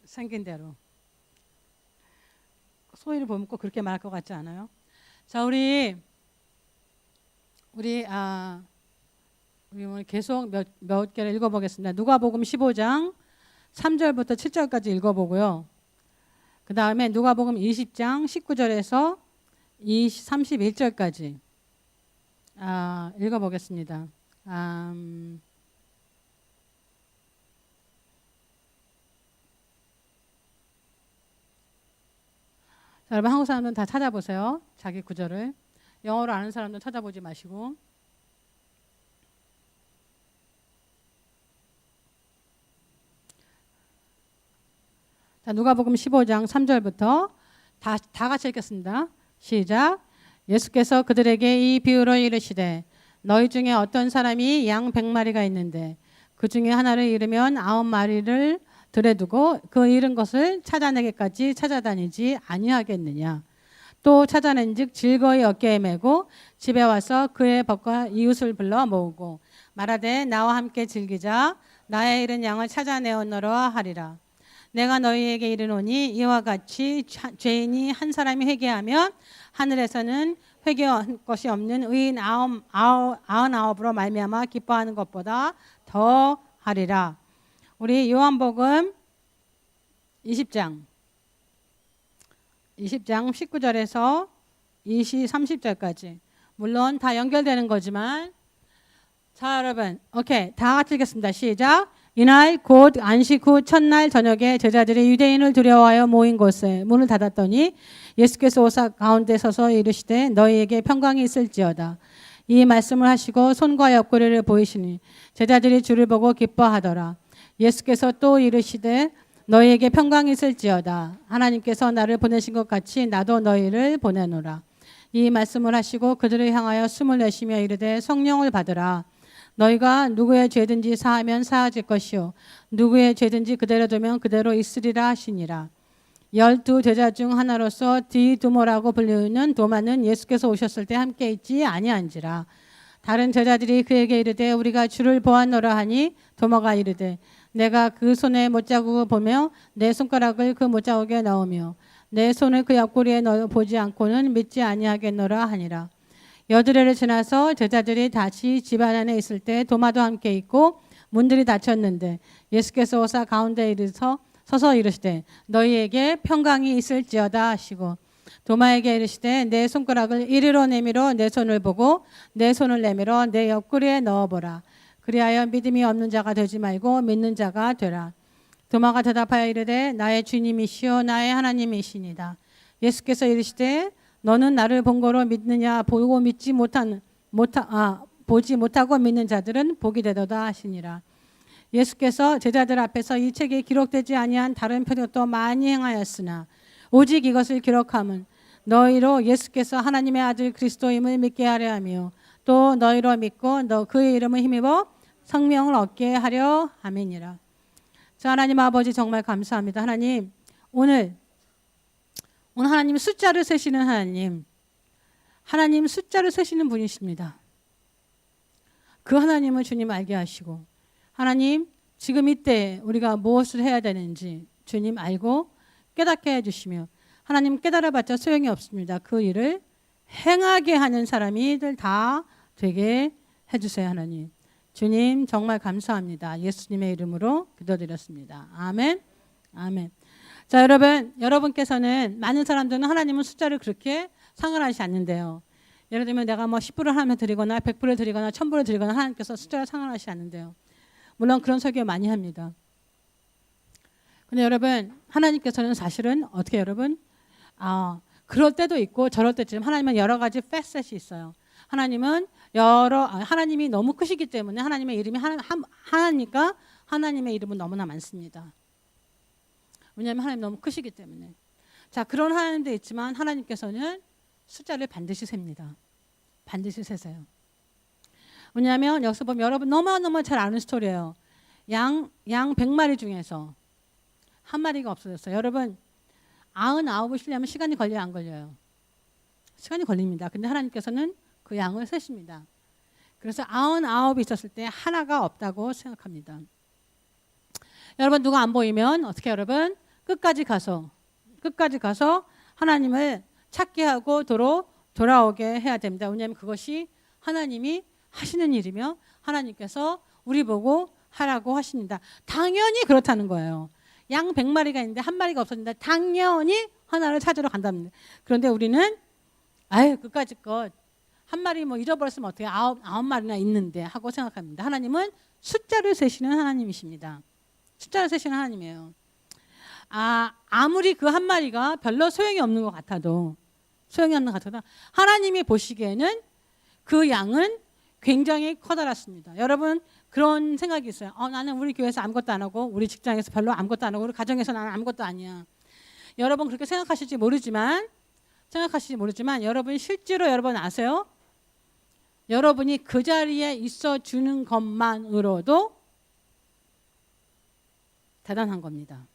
생긴 대로. 소위를 보면 꼭 그렇게 말할 것 같지 않아요? 자, 우리 오늘 계속 몇 개를 읽어보겠습니다. 누가복음 15장 3절부터 7절까지 읽어보고요. 그 다음에 누가복음 20장 19절에서 31절까지 읽어보겠습니다. 자, 여러분 한국 사람들은 다 찾아보세요. 자기 구절을. 영어로 아는 사람들은 찾아보지 마시고. 자, 누가복음 15장 3절부터 다 같이 읽겠습니다. 시작. 예수께서 그들에게 이 비유로 이르시되 너희 중에 어떤 사람이 양 100마리가 있는데 그 중에 하나를 잃으면 9마리를 들에 두고 그 잃은 것을 찾아내기까지 찾아다니지 아니하겠느냐. 또 찾아낸즉 즐거이 어깨에 메고 집에 와서 그의 벗과 이웃을 불러 모으고 말하되 나와 함께 즐기자. 나의 잃은 양을 찾아내었노라 하리라. 내가 너희에게 이르노니 이와 같이 죄인이 한 사람이 회개하면 하늘에서는 회개할 것이 없는 의인 99으로 말미암아 기뻐하는 것보다 더 하리라. 우리 요한복음 20장 19절에서 30절까지 물론 다 연결되는 거지만 자 여러분 오케이 다 같이 읽겠습니다. 시작. 이날 곧 안식 후 첫날 저녁에 제자들이 유대인을 두려워하여 모인 곳에 문을 닫았더니 예수께서 오사 가운데 서서 이르시되 너희에게 평강이 있을지어다. 이 말씀을 하시고 손과 옆구리를 보이시니 제자들이 주를 보고 기뻐하더라. 예수께서 또 이르시되 너희에게 평강이 있을지어다. 하나님께서 나를 보내신 것 같이 나도 너희를 보내노라. 이 말씀을 하시고 그들을 향하여 숨을 내쉬며 이르되 성령을 받으라. 너희가 누구의 죄든지 사하면 사하질 것이요 누구의 죄든지 그대로 두면 그대로 있으리라 하시니라. 12 제자 중 하나로서 디두모라고 불리는 도마는 예수께서 오셨을 때 함께 있지 아니한지라. 다른 제자들이 그에게 이르되 우리가 주를 보았노라 하니 도마가 이르되 내가 그 손에 못자국을 보며 내 손가락을 그 못자국에 넣으며 내 손을 그 옆구리에 넣어 보지 않고는 믿지 아니하겠노라 하니라. 여드레를 지나서 제자들이 다시 집 안에 있을 때 도마도 함께 있고 문들이 닫혔는데 예수께서 오사 가운데 서서 이르시되 너희에게 평강이 있을지어다 하시고 도마에게 이르시되 내 손가락을 이리로 내밀어 내 손을 보고 내 손을 내밀어 내 옆구리에 넣어보라. 그리하여 믿음이 없는 자가 되지 말고 믿는 자가 되라. 도마가 대답하여 이르되 나의 주님이시오 나의 하나님이시니이다. 예수께서 이르시되 너는 나를 본 거로 믿느냐 보고 보지 못하고 믿는 자들은 복이 되도다 하시니라. 예수께서 제자들 앞에서 이 책에 기록되지 아니한 다른 표적도 많이 행하였으나 오직 이것을 기록함은 너희로 예수께서 하나님의 아들 그리스도임을 믿게 하려 하며 또 너희로 믿고 그의 이름을 힘입어 성명을 얻게 하려 함이니라. 자 하나님 아버지 정말 감사합니다. 하나님 오늘 하나님 숫자를 세시는 하나님 숫자를 세시는 분이십니다. 그 하나님을 주님 알게 하시고 하나님 지금 이때 우리가 무엇을 해야 되는지 주님 알고 깨닫게 해주시며 하나님 깨달아봤자 소용이 없습니다. 그 일을 행하게 하는 사람이들 다 되게 해주세요. 하나님 주님 정말 감사합니다. 예수님의 이름으로 기도드렸습니다. 아멘. 아멘. 자 여러분께서는 많은 사람들은 하나님은 숫자를 그렇게 상관하지 않는데요. 예를 들면 내가 10불을 하나님께 드리거나 100불을 드리거나 1000불을 드리거나 하나님께서 숫자를 상관하지 않는데요. 물론 그런 설교 많이 합니다. 근데 여러분 하나님께서는 사실은 어떻게 여러분 그럴 때도 있고 저럴 때쯤 하나님은 여러 가지 패셋이 있어요. 하나님이 너무 크시기 때문에 하나님의 이름이 하나니까 하나님의 이름은 너무나 많습니다. 왜냐하면 하나님 너무 크시기 때문에. 자 그런 하나님도 있지만 하나님께서는 숫자를 반드시 셉니다. 반드시 세세요. 왜냐하면 여기서 보면 여러분 너무너무 잘 아는 스토리예요. 양 100마리 중에서 한 마리가 없어졌어요. 여러분 99을 쉬려면 시간이 걸려요 안 걸려요? 시간이 걸립니다. 근데 하나님께서는 그 양을 세십니다. 그래서 99이 있었을 때 하나가 없다고 생각합니다. 여러분 누가 안 보이면 어떻게 여러분? 끝까지 가서 하나님을 찾게 하고 돌아오게 해야 됩니다. 왜냐하면 그것이 하나님이 하시는 일이며 하나님께서 우리 보고 하라고 하십니다. 당연히 그렇다는 거예요. 양 100마리가 있는데 한 마리가 없었는데 당연히 하나를 찾으러 간답니다. 그런데 우리는 그까짓 것 한 마리 뭐 잃어버렸으면 어떻게 아홉 마리나 있는데 하고 생각합니다. 하나님은 숫자를 세시는 하나님이십니다. 숫자를 세시는 하나님이에요. 아무리 그 한 마리가 별로 소용이 없는 것 같아도 하나님이 보시기에는 그 양은 굉장히 커다랗습니다. 여러분 그런 생각이 있어요. 나는 우리 교회에서 아무것도 안 하고 우리 직장에서 별로 아무것도 안 하고 우리 가정에서 나는 아무것도 아니야. 여러분 그렇게 생각하실지 모르지만 여러분 실제로 여러분 아세요? 여러분이 그 자리에 있어주는 것만으로도 대단한 겁니다.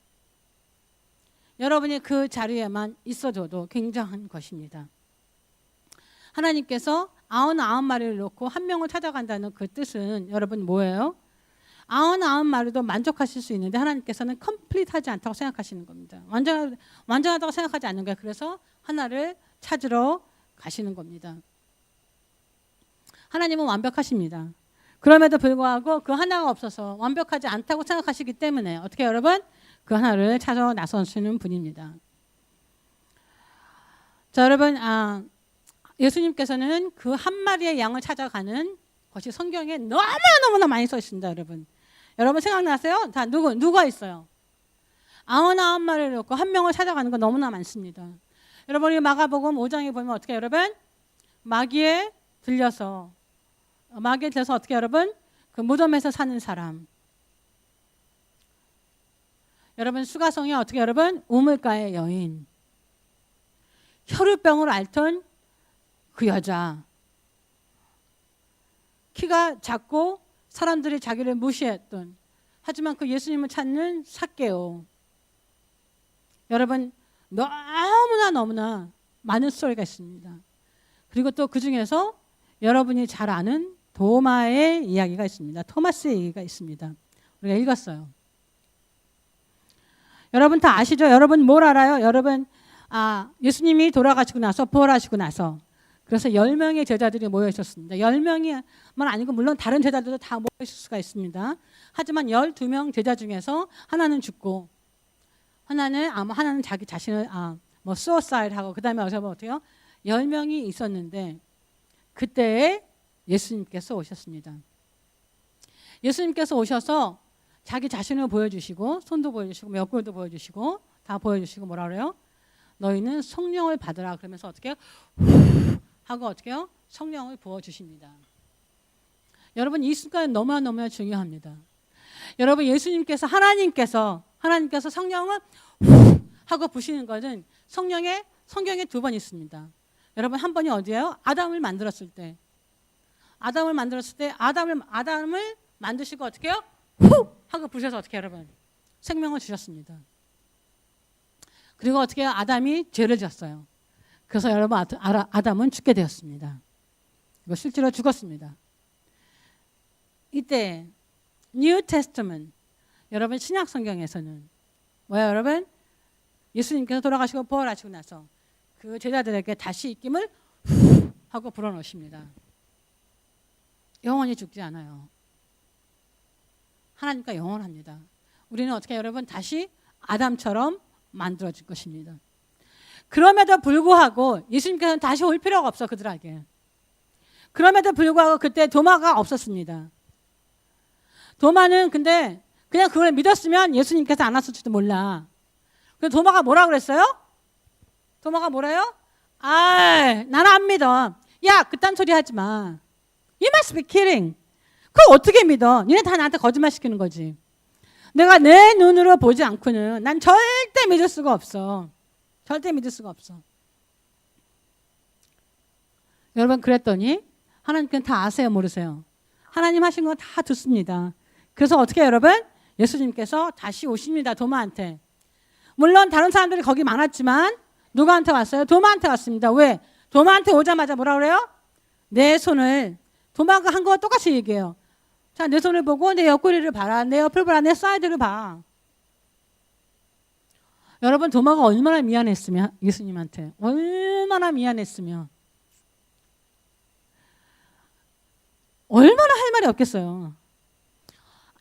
여러분이 그 자리에만 있어줘도 굉장한 것입니다. 하나님께서 99마리를 놓고 한 명을 찾아간다는 그 뜻은 여러분 뭐예요? 99마리도 만족하실 수 있는데 하나님께서는 컴플리트하지 않다고 생각하시는 겁니다. 완전하다고 생각하지 않는 거예요. 그래서 하나를 찾으러 가시는 겁니다. 하나님은 완벽하십니다. 그럼에도 불구하고 그 하나가 없어서 완벽하지 않다고 생각하시기 때문에 어떻게 여러분? 그 하나를 찾아 나서시는 분입니다. 자, 여러분, 예수님께서는 그 한 마리의 양을 찾아가는 것이 성경에 너무나 많이 써 있습니다, 여러분. 여러분 생각나세요? 다 누가 있어요? 99마리를 놓고 한 명을 찾아가는 거 너무나 많습니다. 여러분이 마가복음 5장에 보면 어떻게 여러분? 마귀에 들려서 어떻게 여러분? 그 무덤에서 사는 사람. 여러분 수가성에 어떻게 여러분? 우물가의 여인. 혈우병을 앓던 그 여자. 키가 작고 사람들이 자기를 무시했던 하지만 그 예수님을 찾는 삭개오. 여러분 너무나 많은 스토리가 있습니다. 그리고 또 그 중에서 여러분이 잘 아는 도마의 이야기가 있습니다. 토마스의 얘기가 있습니다. 우리가 읽었어요. 여러분 다 아시죠? 여러분 뭘 알아요? 여러분 예수님이 돌아가시고 나서 부활하시고 나서 그래서 10명의 제자들이 모여 있었습니다. 10명이만 아니고 물론 다른 제자들도 다 모여 있을 수가 있습니다. 하지만 12명 제자 중에서 하나는 죽고 하나는 자기 자신을 수어사이드하고 그다음에 어때요? 10명이 있었는데 그때에 예수님께서 오셨습니다. 예수님께서 오셔서 자기 자신을 보여주시고 손도 보여주시고 옆구리도 보여주시고 다 보여주시고 뭐라 그래요? 너희는 성령을 받으라 그러면서 어떻게 해요? 하고 어떻게 해요? 성령을 부어주십니다. 여러분 이 순간 너무나 중요합니다. 여러분 예수님께서 하나님께서 성령을 하고 부시는 것은 성경에 2번 있습니다. 여러분 한 번이 어디예요? 아담을 만들었을 때 아담을 만드시고 어떻게 해요? 후! 하고 부셔서 어떻게 해요, 여러분? 생명을 주셨습니다. 그리고 어떻게 해요? 아담이 죄를 졌어요. 그래서 여러분 아담은 죽게 되었습니다. 이거 실제로 죽었습니다. 이때 New Testament 여러분 신약 성경에서는 뭐야 여러분? 예수님께서 돌아가시고 부활하시고 나서 그 제자들에게 다시 입김을 하고 불어넣으십니다. 영원히 죽지 않아요. 하나님과 영원합니다. 우리는 어떻게 여러분 다시 아담처럼 만들어질 것입니다. 그럼에도 불구하고 예수님께서는 다시 올 필요가 없어 그들에게. 그럼에도 불구하고 그때 도마가 없었습니다. 도마는 근데 그냥 그걸 믿었으면 예수님께서 안 왔을지도 몰라. 그래서 도마가 뭐라 그랬어요? 도마가 뭐래요? 나는 안 믿어. 야, 그딴 소리 하지 마. You must be kidding. 그걸 어떻게 믿어? 니네 다 나한테 거짓말 시키는 거지. 내가 내 눈으로 보지 않고는 난 절대 믿을 수가 없어. 절대 믿을 수가 없어. 여러분 그랬더니 하나님께는 다 아세요 모르세요? 하나님 하신 거 다 듣습니다. 그래서 어떻게 해요, 여러분? 예수님께서 다시 오십니다. 도마한테. 물론 다른 사람들이 거기 많았지만 누구한테 왔어요? 도마한테 왔습니다. 왜? 도마한테 오자마자 뭐라 그래요? 내 손을 도마가 한 거와 똑같이 얘기해요. 자, 내 손을 보고 내 옆구리를 봐라. 내 옆을 봐라. 내 사이드를 봐. 여러분 도마가 얼마나 미안했으면 예수님한테 얼마나 미안했으면 얼마나 할 말이 없겠어요.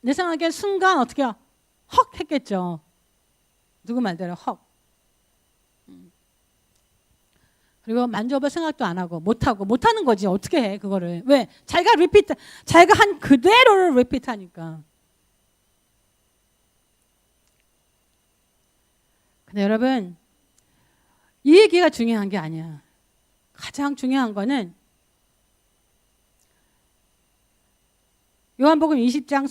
내 생각에 순간 어떻게 헉 했겠죠. 누구 말대로 헉. 그리고 만져볼 생각도 안 하고 못하는 거지. 어떻게 해 그거를. 왜? 자기가 한 그대로를 리피트하니까. 근데 여러분 이 얘기가 중요한 게 아니야. 가장 중요한 거는 요한복음 20장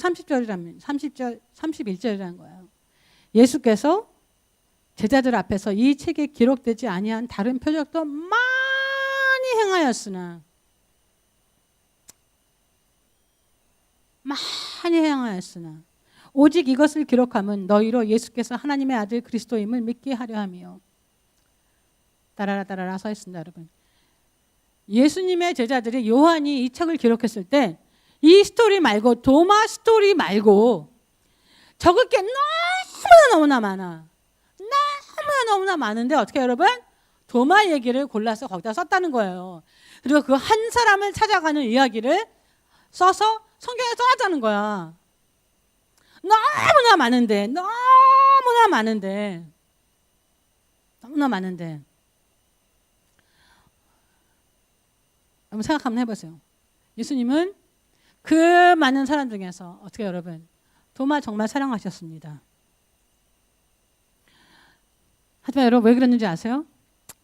31절이라는 거예요. 예수께서 제자들 앞에서 이 책에 기록되지 아니한 다른 표적도 많이 행하였으나 오직 이것을 기록함은 너희로 예수께서 하나님의 아들 그리스도임을 믿게 하려 함이요. 따라라 서 있습니다, 여러분. 예수님의 제자들이 요한이 이 책을 기록했을 때 이 스토리 말고 도마 스토리 말고 적을 게 너무나 많아. 너무나 많은데 어떻게 여러분? 도마 얘기를 골라서 거기다 썼다는 거예요. 그리고 그 한 사람을 찾아가는 이야기를 써서 성경에 써놨다는 거야. 너무나 많은데 한번 생각 한번 해보세요. 예수님은 그 많은 사람 중에서 어떻게 여러분 도마 정말 사랑하셨습니다. 하지만 여러분 왜 그랬는지 아세요?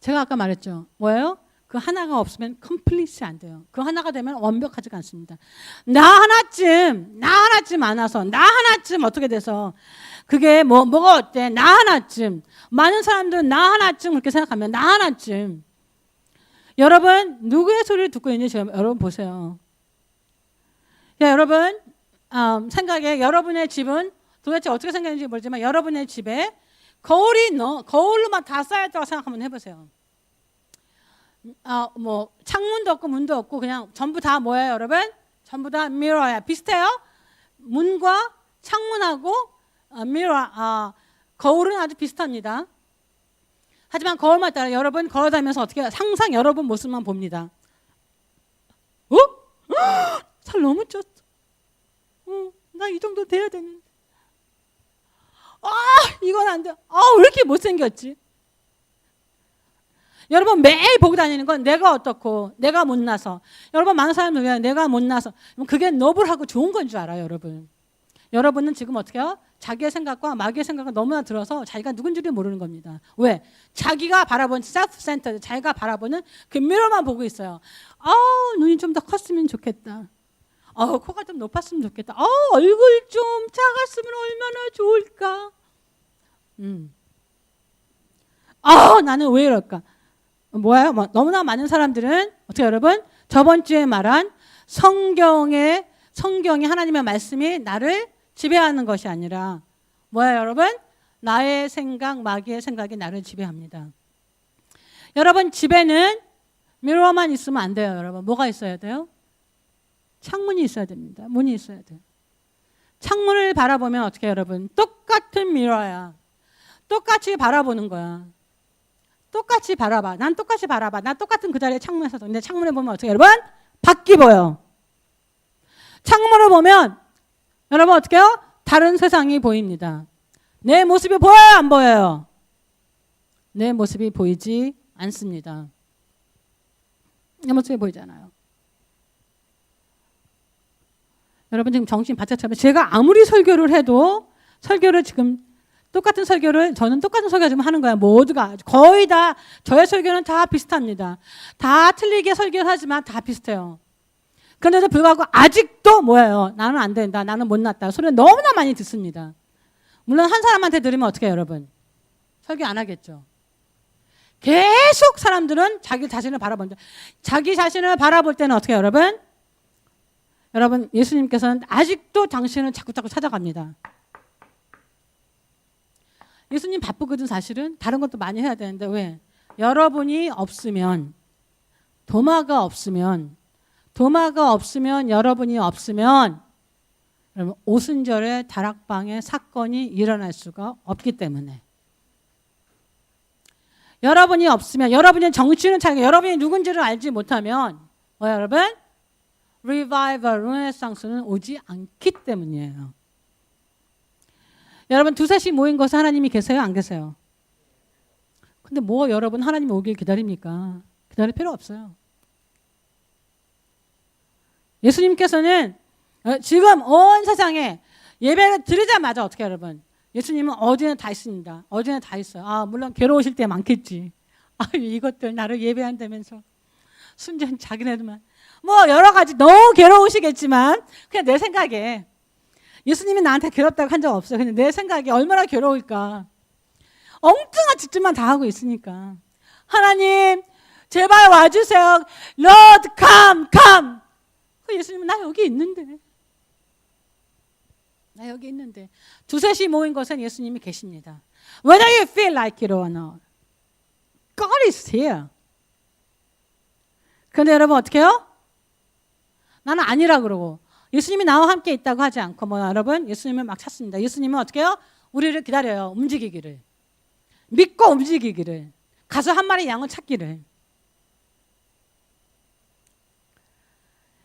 제가 아까 말했죠. 뭐예요? 그 하나가 없으면 컴플리트 안 돼요. 그 하나가 되면 완벽하지가 않습니다. 나 하나쯤 안아서 나 하나쯤 어떻게 돼서 그게 뭐가 어때? 나 하나쯤. 많은 사람들은 나 하나쯤 그렇게 생각하면 나 하나쯤. 여러분 누구의 소리를 듣고 있는지 여러분 보세요. 야, 여러분 생각에 여러분의 집은 도대체 어떻게 생겼는지 모르지만 여러분의 집에 거울로만 다 쌓였다고 생각하면 해보세요. 뭐 창문도 없고 문도 없고 그냥 전부 다 뭐예요, 여러분? 전부 다 미러야. 비슷해요? 문과 창문하고 거울은 아주 비슷합니다. 하지만 거울만 따라 여러분 걸어다니면서 어떻게 항상 여러분 모습만 봅니다. 살 너무 쪘어. 나 이 정도 돼야 되는데. 이건 안 돼. 왜 이렇게 못생겼지? 여러분 매일 보고 다니는 건 내가 어떻고 내가 못나서. 여러분 많은 사람들 왜 내가 못나서. 그게 노블하고 좋은 건 줄 알아요, 여러분. 여러분은 지금 어떻게 해요? 자기의 생각과 마귀의 생각을 너무나 들어서 자기가 누군지를 모르는 겁니다. 왜? 자기가 바라보는 셀프-센터드, 자기가 바라보는 그 미러만 보고 있어요. 눈이 좀 더 컸으면 좋겠다. 코가 좀 높았으면 좋겠다. 얼굴 좀 작았으면 얼마나 좋을까. 나는 왜 이럴까? 뭐예요? 너무나 많은 사람들은 어떻게 여러분? 저번 주에 말한 성경의 하나님의 말씀이 나를 지배하는 것이 아니라 뭐예요, 여러분? 나의 생각, 마귀의 생각이 나를 지배합니다. 여러분 집에는 미러만 있으면 안 돼요, 여러분. 뭐가 있어야 돼요? 창문이 있어야 됩니다. 문이 있어야 돼요. 창문을 바라보면 어떻게 해요, 여러분? 똑같은 미러야. 똑같이 바라보는 거야. 똑같이 바라봐. 난 똑같이 바라봐. 난 똑같은 그 자리에 창문에서. 근데 창문에 보면 어떻게 해요, 여러분? 밖이 보여. 창문을 보면 여러분 어떻게 해요? 다른 세상이 보입니다. 내 모습이 보여요, 안 보여요? 내 모습이 보이지 않습니다. 내 모습이 보이잖아요. 여러분 지금 정신 바짝 차면 제가 아무리 설교를 해도 설교를 지금 똑같은 설교를 저는 똑같은 설교 지금 하는 거야. 모두가 거의 다 저의 설교는 다 비슷합니다. 다 틀리게 설교를 하지만 다 비슷해요. 그런데도 불구하고 아직도 뭐예요? 나는 안 된다. 나는 못났다. 소리를 너무나 많이 듣습니다. 물론 한 사람한테 들으면 어떻게 해요, 여러분? 설교 안 하겠죠. 계속 사람들은 자기 자신을 바라본다. 자기 자신을 바라볼 때는 어떻게 해요, 여러분? 여러분 예수님께서는 아직도 당신을 자꾸 찾아갑니다. 예수님 바쁘거든 사실은. 다른 것도 많이 해야 되는데 왜? 여러분이 없으면 도마가 없으면 여러분이 없으면 여러분 오순절에 다락방에 사건이 일어날 수가 없기 때문에 여러분이 없으면, 여러분이 정신을 차리고 여러분이 누군지를 알지 못하면 뭐야 여러분? 리바이벌, 르네상스는 오지 않기 때문이에요. 여러분 두셋이 모인 것에 하나님이 계세요? 안 계세요? 근데 뭐 여러분 하나님이 오길 기다립니까? 기다릴 필요 없어요. 예수님께서는 지금 온 세상에 예배를 드리자마자 어떻게 해요, 여러분? 예수님은 어디나 다 있습니다. 어디나 다 있어요. 물론 괴로우실 때 많겠지. 이것들 나를 예배한다면서 순전 자기네들만 뭐 여러 가지 너무 괴로우시겠지만 그냥 내 생각에 예수님이 나한테 괴롭다고 한 적 없어요. 그냥 내 생각에 얼마나 괴로울까. 엉뚱한 짓들만 다 하고 있으니까. 하나님 제발 와주세요. Lord come come. 예수님은 나 여기 있는데. 나 여기 있는데. 두셋이 모인 곳엔 예수님이 계십니다. Whether you feel like it or not. God is here. 그런데 여러분 어떻게 해요? 나는 아니라 그러고 예수님이 나와 함께 있다고 하지 않고 뭐 여러분 예수님을 막 찾습니다. 예수님은 어떻게 해요? 우리를 기다려요. 움직이기를. 믿고 움직이기를. 가서 한 마리 양을 찾기를.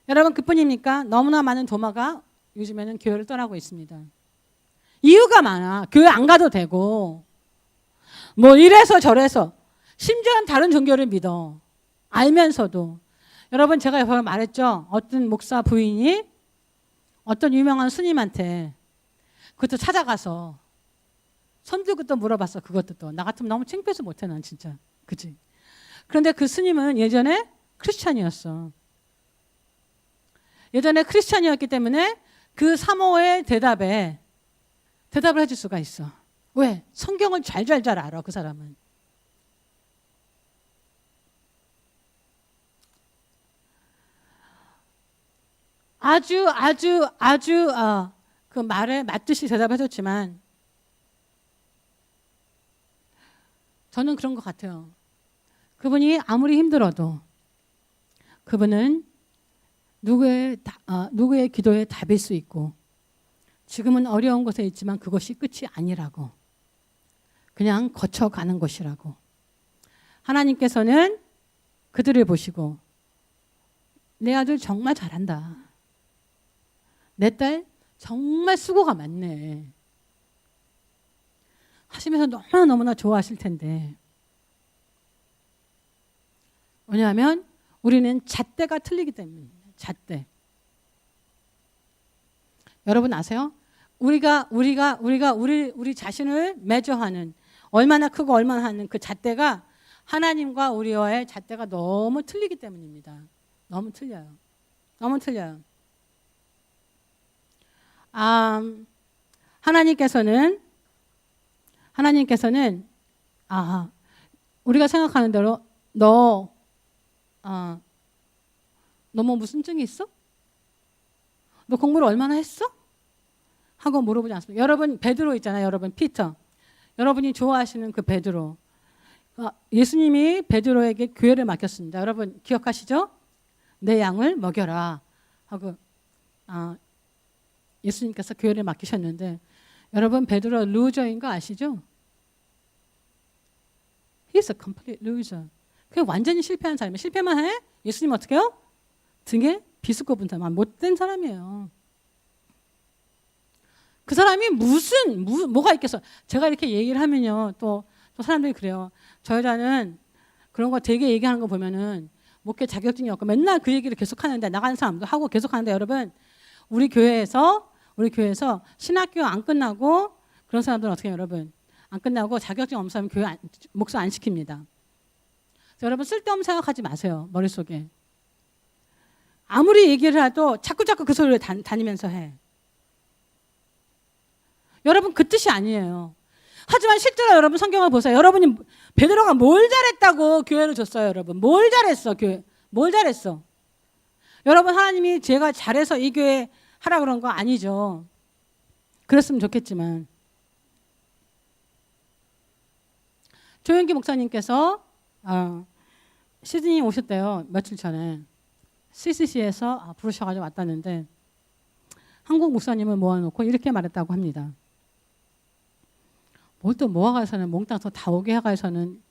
여러분 그뿐입니까? 너무나 많은 도마가 요즘에는 교회를 떠나고 있습니다. 이유가 많아. 교회 안 가도 되고 뭐 이래서 저래서 심지어는 다른 종교를 믿어. 알면서도. 여러분 제가 옆에 말했죠. 어떤 목사 부인이 어떤 유명한 스님한테 그것도 찾아가서 손 들고 또 물어봤어. 그것도 또. 나 같으면 너무 창피해서 못해 난 진짜. 그치? 그런데 그 스님은 예전에 크리스찬이었어. 예전에 크리스찬이었기 때문에 그 사모의 대답을 해줄 수가 있어. 왜? 성경을 잘 알아 그 사람은. 아주 그 말에 맞듯이 대답해줬지만 저는 그런 것 같아요. 그분이 아무리 힘들어도 그분은 누구의 기도에 답일 수 있고 지금은 어려운 곳에 있지만 그것이 끝이 아니라고. 그냥 거쳐가는 것이라고. 하나님께서는 그들을 보시고 내 아들 정말 잘한다. 내 딸 정말 수고가 많네. 하시면서 너무나 좋아하실 텐데. 왜냐하면 우리는 잣대가 틀리기 때문입니다. 잣대. 여러분 아세요? 우리가 우리 자신을 매저하는 얼마나 크고 얼마나 하는 그 잣대가 하나님과 우리와의 잣대가 너무 틀리기 때문입니다. 너무 틀려요. 너무 틀려요. 하나님께서는 우리가 생각하는 대로 너 뭐 무슨 증이 있어? 너 공부를 얼마나 했어? 하고 물어보지 않습니다. 여러분 베드로 있잖아요. 여러분 피터. 여러분이 좋아하시는 그 베드로. 예수님이 베드로에게 교회를 맡겼습니다. 여러분 기억하시죠? 내 양을 먹여라 하고 예수님께서 교회를 맡기셨는데 여러분 베드로 루저인 거 아시죠? He's a complete loser. 그 완전히 실패한 사람이에요. 실패만 해? 예수님 어떻게 해요? 등에 비수고 분 사람, 못된 사람이에요. 그 사람이 뭐가 있겠어? 제가 이렇게 얘기를 하면요, 또 사람들이 그래요. 저 여자는 그런 거 되게 얘기하는 거 보면은 목회 자격증이 없고 맨날 그 얘기를 계속 하는데 나가는 사람도 하고 계속 하는데 여러분, 우리 교회에서 신학교 안 끝나고 그런 사람들은 어떻게 해요, 여러분? 안 끝나고 자격증 없는 사람 교회 목사 안 시킵니다. 여러분 쓸데없는 생각하지 마세요. 머릿속에. 아무리 얘기를 해도 자꾸 그 소리를 다니면서 해. 여러분 그 뜻이 아니에요. 하지만 실제로 여러분 성경을 보세요. 여러분이 베드로가 뭘 잘했다고 교회를 줬어요, 여러분. 뭘 잘했어, 교회. 뭘 잘했어. 여러분 하나님이 제가 잘해서 이 교회 하라 그런 거 아니죠. 그랬으면 좋겠지만. 조영기 목사님께서 시드니 오셨대요. 며칠 전에. CCC에서 부르셔가지고 왔다는데 한국 목사님을 모아놓고 이렇게 말했다고 합니다. 뭘 또 모아가서는 몽땅 다 오게 해가서는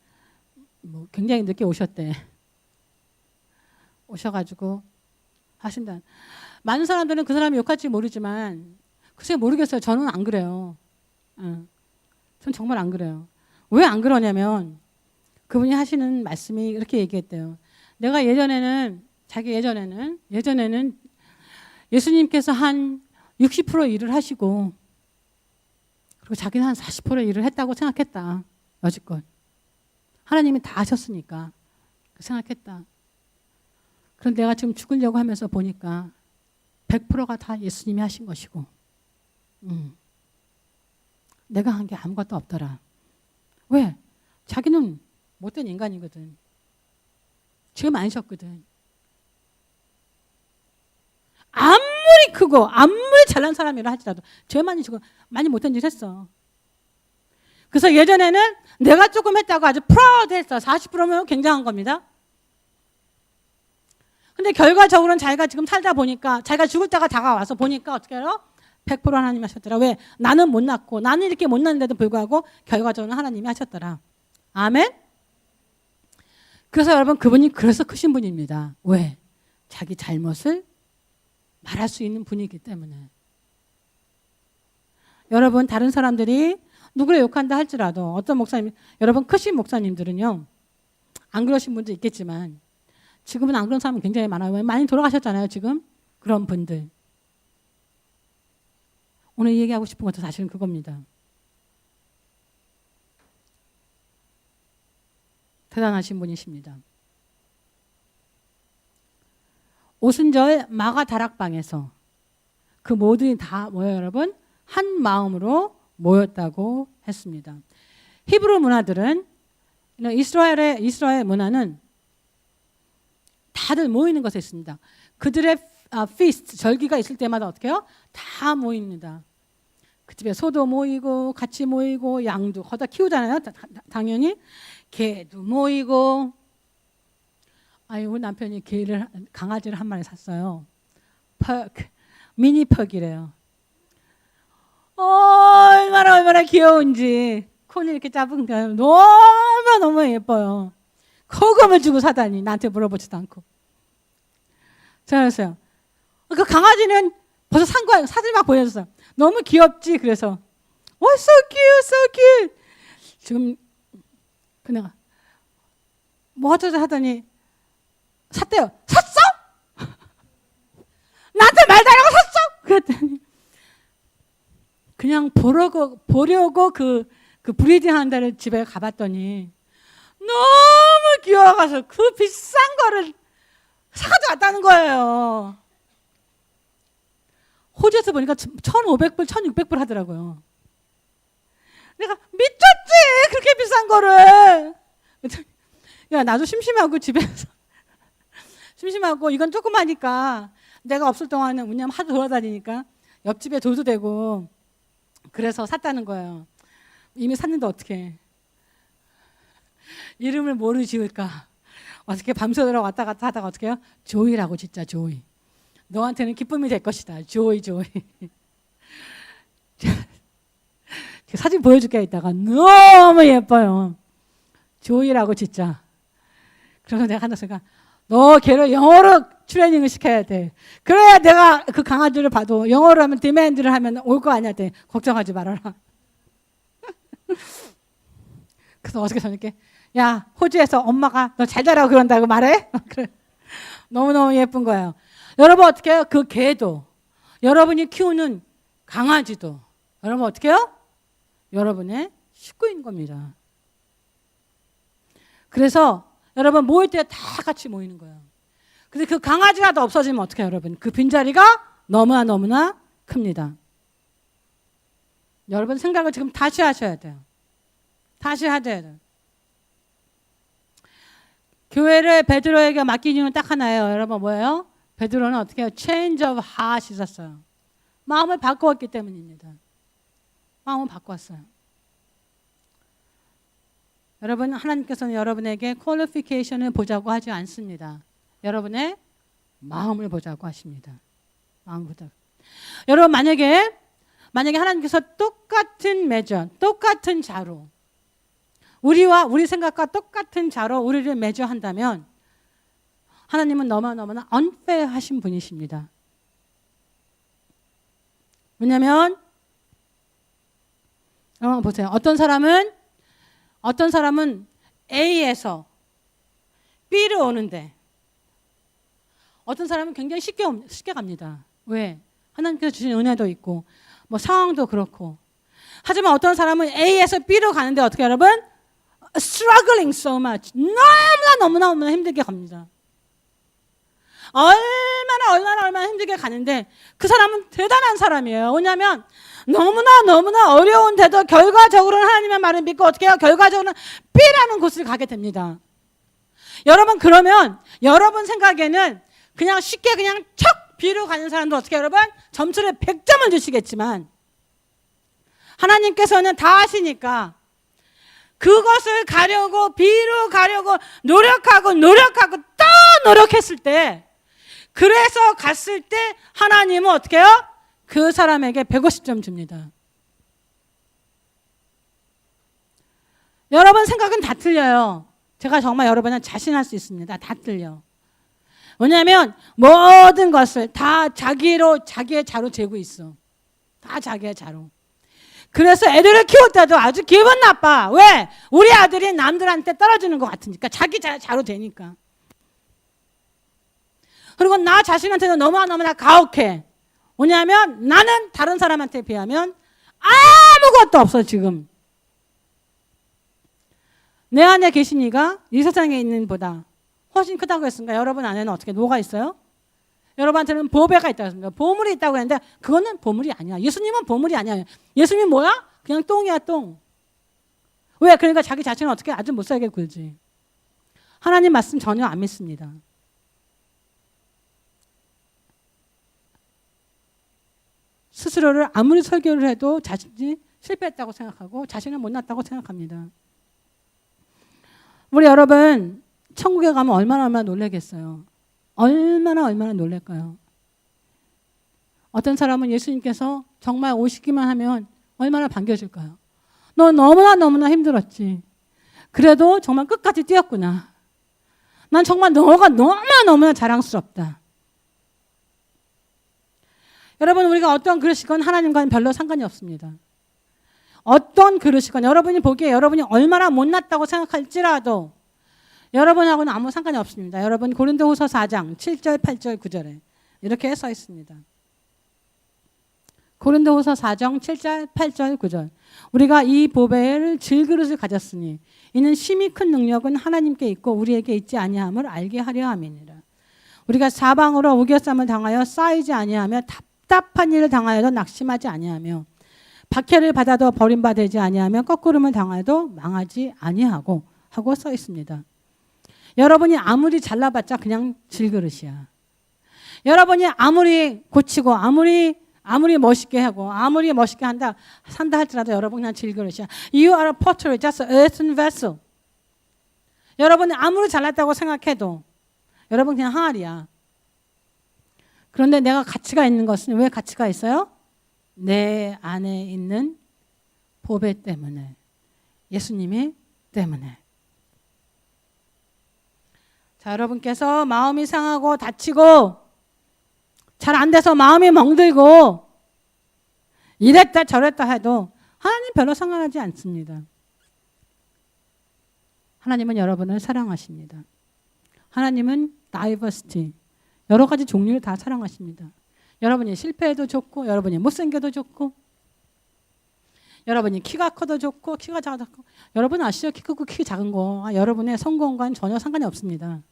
뭐 굉장히 늦게 오셨대. 오셔가지고 하신다. 많은 사람들은 그 사람이 욕할지 모르지만 글쎄 모르겠어요. 저는 안 그래요. 전 정말 안 그래요. 왜 안 그러냐면 그분이 하시는 말씀이 이렇게 얘기했대요. 내가 예전에는 예수님께서 한 60% 일을 하시고 그리고 자기는 한 40% 일을 했다고 생각했다. 여지껏. 하나님이 다 하셨으니까 생각했다. 그런데 내가 지금 죽으려고 하면서 보니까 100%가 다 예수님이 하신 것이고 내가 한 게 아무것도 없더라. 왜? 자기는 못된 인간이거든. 지금 아니셨거든. 아무리 크고 아무리 잘난 사람이라 할지라도 죄만이 지금 많이 못된 짓 했어. 그래서 예전에는 내가 조금 했다고 아주 프라우드했어. 40%면 굉장한 겁니다. 근데 결과적으로는 자기가 지금 살다 보니까 자기가 죽을 때가 다가와서 보니까 어떻게 해요? 100% 하나님이 하셨더라. 왜? 나는 못났고 나는 이렇게 못났는데도 불구하고 결과적으로는 하나님이 하셨더라. 아멘? 그래서 여러분 그분이 그래서 크신 분입니다. 왜? 자기 잘못을 말할 수 있는 분이기 때문에. 여러분 다른 사람들이 누구를 욕한다 할지라도 어떤 목사님, 여러분 크신 목사님들은요. 안 그러신 분도 있겠지만 지금은 안 그런 사람은 굉장히 많아요. 많이 돌아가셨잖아요. 지금 그런 분들. 오늘 얘기하고 싶은 것도 사실은 그겁니다. 대단하신 분이십니다. 오순절 마가 다락방에서 그 모두이 다 뭐예요, 여러분? 한 마음으로 모였다고 했습니다. 히브리 문화들은 이스라엘 문화는 다들 모이는 것에 있습니다. 그들의 피스트, 절기가 있을 때마다 어떻게 해요? 다 모입니다. 그 집에 소도 모이고 같이 모이고 양도 거기다 키우잖아요. 당연히 개도 모이고. 우리 남편이 강아지를 한 마리 샀어요. 미니 퍽이래요. 얼마나 귀여운지. 콘이 이렇게 작은 게 너무 예뻐요. 거금을 주고 사다니 나한테 물어보지도 않고. 그래서요. 그 강아지는 벌써 산 거예요. 사진 막 보여줬어요. 너무 귀엽지? 그래서 so cute, so cute. 지금 그냥 뭐 어쩌자 하더니 샀대요. 샀어? 나한테 말 달라고 샀어? 그랬더니 그냥 보려고 그 브리딩 하는 데를 집에 가봤더니 너무 귀여워가서 그 비싼 거를 사가지고 왔다는 거예요. 호주에서 보니까 1,500불, 1,600불 하더라고요. 내가 미쳤지? 그렇게 비싼 거를. 야, 나도 심심하고 집에서 심심하고 이건 조그마니까 내가 없을 동안은 왜냐면 하도 돌아다니니까 옆집에 돌도 되고 그래서 샀다는 거예요. 이미 샀는데 어떡해. 이름을 뭐로 지을까? 어떻게 밤새도록 왔다 갔다 하다가 어떻게 해요? 조이라고 진짜 조이. 너한테는 기쁨이 될 것이다. 조이. 사진 보여줄게 이따가. 너무 예뻐요. 조이라고 진짜. 그래서 내가 한다 생각. 너 걔를 영어로 트레이닝을 시켜야 돼. 그래야 내가 그 강아지를 봐도 영어로 하면 디맨드를 하면 올 거 아니야. 돼. 걱정하지 말아라. 그래서 어저께 저녁에 야 호주에서 엄마가 너 잘 자라고 그런다고 말해? 그래. 너무너무 예쁜 거예요. 여러분 어떻게 해요? 그 개도 여러분이 키우는 강아지도 여러분 어떻게 해요? 여러분의 식구인 겁니다. 그래서 여러분 모일 때 다 같이 모이는 거예요. 근데 그 강아지가 더 없어지면 어떻게 해요, 여러분? 그 빈자리가 너무나 큽니다. 여러분 생각을 지금 다시 하셔야 돼요. 다시 하셔야 돼요. 교회를 베드로에게 맡긴 이유는 딱 하나예요. 여러분 뭐예요? 베드로는 어떻게 해요? Change of heart 있었어요. 마음을 바꾸었기 때문입니다. 마음을 바꿨어요. 여러분 하나님께서는 여러분에게 퀄리피케이션을 보자고 하지 않습니다. 여러분의 마음을 보자고 하십니다. 마음을 보자고. 여러분 만약에 하나님께서 똑같은 메저, 똑같은 자로 우리 생각과 똑같은 자로 우리를 매주한다면 하나님은 너무나 unfair하신 분이십니다. 왜냐하면 보세요. 어떤 사람은 A에서 B로 오는데 어떤 사람은 굉장히 쉽게 갑니다. 왜? 하나님께서 주신 은혜도 있고 뭐 상황도 그렇고. 하지만 어떤 사람은 A에서 B로 가는데 어떻게 여러분? Struggling so much. 너무나 힘들게 갑니다. 얼마나 힘들게 가는데 그 사람은 대단한 사람이에요. 왜냐하면 너무나 어려운데도 결과적으로는 하나님의 말을 믿고 어떻게 해요? 결과적으로는 B라는 곳을 가게 됩니다. 여러분 그러면 여러분 생각에는 그냥 쉽게 그냥 척 B로 가는 사람들 어떻게 여러분? 점수를 100점을 주시겠지만 하나님께서는 다 아시니까 그것을 가려고 B로 가려고 노력하고 또 노력했을 때 그래서 갔을 때 하나님은 어떻게 해요? 그 사람에게 150점 줍니다. 여러분 생각은 다 틀려요. 제가 정말 여러분은 자신할 수 있습니다. 다 틀려. 왜냐하면 모든 것을 다 자기의 자로 재고 있어. 다 자기의 자로. 그래서 애들을 키울 때도 아주 기분 나빠. 왜? 우리 아들이 남들한테 떨어지는 것 같으니까. 자기 자로 되니까. 그리고 나 자신한테도 너무나 가혹해. 왜냐하면 나는 다른 사람한테 비하면 아무것도 없어 지금. 내 안에 계신 이가 이 세상에 있는 보다 훨씬 크다고 했으니까 여러분 안에는 어떻게 뭐가 있어요? 여러분한테는 보배가 있다고 했습니다. 보물이 있다고 했는데 그거는 보물이 아니야. 예수님은 보물이 아니야. 예수님이 뭐야? 그냥 똥이야 똥. 왜? 그러니까 자기 자신을 어떻게 아주 못살게 굴지. 하나님 말씀 전혀 안 믿습니다. 스스로를 아무리 설교를 해도 자신이 실패했다고 생각하고 자신은 못났다고 생각합니다. 우리 여러분 천국에 가면 얼마나 놀라겠어요. 얼마나 놀랄까요? 어떤 사람은 예수님께서 정말 오시기만 하면 얼마나 반겨줄까요? 너 너무나 힘들었지. 그래도 정말 끝까지 뛰었구나. 난 정말 너가 너무나 자랑스럽다. 여러분 우리가 어떤 그릇이건 하나님과는 별로 상관이 없습니다. 어떤 그릇이건 여러분이 보기에 여러분이 얼마나 못났다고 생각할지라도 여러분하고는 아무 상관이 없습니다. 여러분 고린도후서 4장 7절 8절 9절에 이렇게 써 있습니다. 고린도후서 4장 7절 8절 9절 우리가 이 보배를 질그릇을 가졌으니 이는 심히 큰 능력은 하나님께 있고 우리에게 있지 아니함을 알게 하려 함이니라. 우리가 사방으로 우겨쌈을 당하여 쌓이지 아니하며 답답한 일을 당하여도 낙심하지 아니하며 박해를 받아도 버림받지 아니하며 거꾸름을 당하여도 망하지 아니하고 하고 써 있습니다. 여러분이 아무리 잘나봤자 그냥 질그릇이야. 여러분이 아무리 고치고 아무리 멋있게 하고 아무리 멋있게 산다 할지라도 여러분 그냥 질그릇이야. You are a pottery, just an earthen vessel. 여러분이 아무리 잘났다고 생각해도 여러분 그냥 항아리야. 그런데 내가 가치가 있는 것은 왜 가치가 있어요? 내 안에 있는 보배 때문에, 예수님이 때문에. 자, 여러분께서 마음이 상하고 다치고 잘 안 돼서 마음이 멍들고 이랬다 저랬다 해도 하나님 별로 상관하지 않습니다. 하나님은 여러분을 사랑하십니다. 하나님은 다이버시티, 여러 가지 종류를 다 사랑하십니다. 여러분이 실패해도 좋고 여러분이 못생겨도 좋고 여러분이 키가 커도 좋고 키가 작아도 좋고 여러분 아시죠? 키 크고 키 작은 거 여러분의 성공과는 전혀 상관이 없습니다.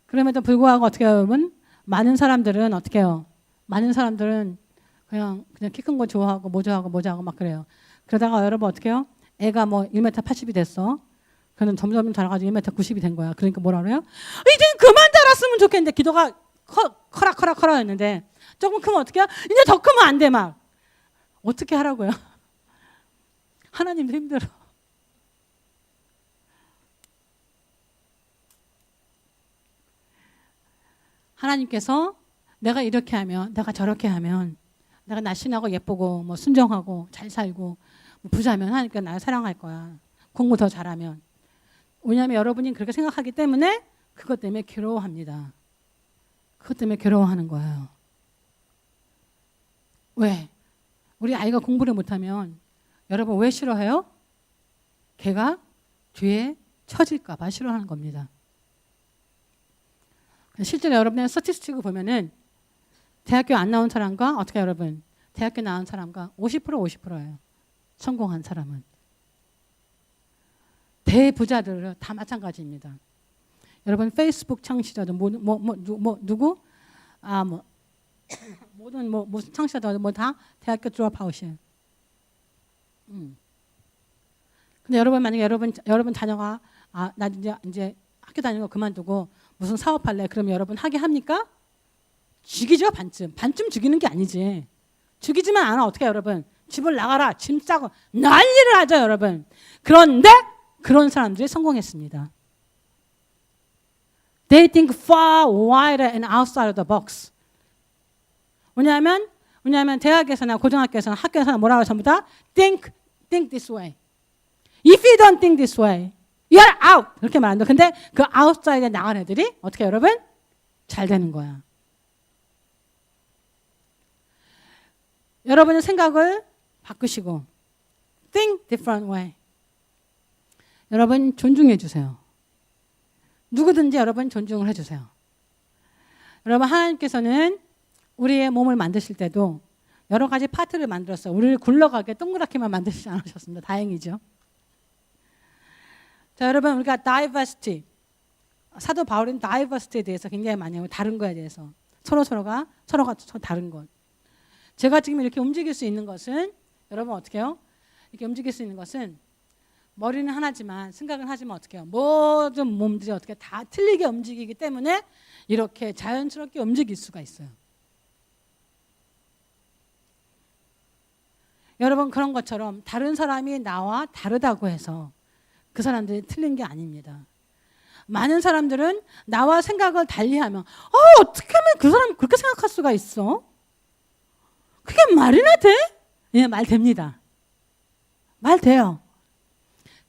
그럼에도 불구하고 어떻게 해요, 여러분? 많은 사람들은 어떻게 해요? 많은 사람들은 그냥 키 큰 거 좋아하고 모자하고 막 그래요. 그러다가 여러분 어떻게 해요? 애가 뭐 1m 80이 됐어. 그는 점점 자라가지고 1m 90이 된 거야. 그러니까 뭐라 그래요? 이젠 그만 자랐으면 좋겠는데 기도가 커라 했는데 조금 크면 어떻게 해요? 이제 더 크면 안 돼 막. 어떻게 하라고요? 하나님도 힘들어. 하나님께서 내가 이렇게 하면, 내가 저렇게 하면, 내가 날씬하고 예쁘고 뭐 순정하고 잘 살고 뭐 부자면 하나님께서 나를 사랑할 거야. 공부 더 잘하면. 왜냐하면 여러분이 그렇게 생각하기 때문에 그것 때문에 괴로워합니다. 그것 때문에 괴로워하는 거예요. 왜? 우리 아이가 공부를 못하면 여러분 왜 싫어해요? 걔가 뒤에 처질까 봐 싫어하는 겁니다. 실제로 여러분의 스태티스틱을 보면은 대학교 안 나온 사람과 어떻게 여러분 대학교 나온 사람과 50%예요. 성공한 사람은. 대부자들은 다 마찬가지입니다. 여러분 페이스북 창시자도 누구? 모든 무슨 창시자도 다 대학교 졸업아웃이에요. 근데 여러분 만약에 여러분 자녀가 나 이제 학교 다니는 거 그만두고 무슨 사업할래? 그러면 여러분 하게 합니까? 죽이죠 반쯤 죽이는 게 아니지. 죽이지만 않아. 어떻게 여러분 집을 나가라 짐 싸고 난리를 하죠 여러분. 그런데 그런 사람들이 성공했습니다. They think far wider and outside of the box. 왜냐하면 대학에서나 고등학교에서나 학교에서나 뭐라고 전부 다 think this way. If you don't think this way, you're out. 그렇게 말한다. 근데 그 outside에 나간 애들이 어떻게 여러분? 잘 되는 거야. 여러분의 생각을 바꾸시고 think different way. 여러분 존중해 주세요. 누구든지 여러분 존중을 해주세요. 여러분 하나님께서는 우리의 몸을 만드실 때도 여러 가지 파트를 만들었어요. 우리를 굴러가게 동그랗게만 만드시지 않으셨습니다. 다행이죠. 자, 여러분 우리가 diversity, 사도 바울은 diversity에 대해서 굉장히 많이 하고 다른 거에 대해서 서로가 다른 것. 제가 지금 이렇게 움직일 수 있는 것은 여러분 어떻게 해요? 이렇게 움직일 수 있는 것은 머리는 하나지만 생각은 하지만 어떻게 해요? 모든 몸들이 어떻게 다 틀리게 움직이기 때문에 이렇게 자연스럽게 움직일 수가 있어요. 여러분 그런 것처럼 다른 사람이 나와 다르다고 해서 그 사람들이 틀린 게 아닙니다. 많은 사람들은 나와 생각을 달리하면 어떻게 하면 그 사람이 그렇게 생각할 수가 있어? 그게 말이나 돼? 예, 말 됩니다. 말 돼요.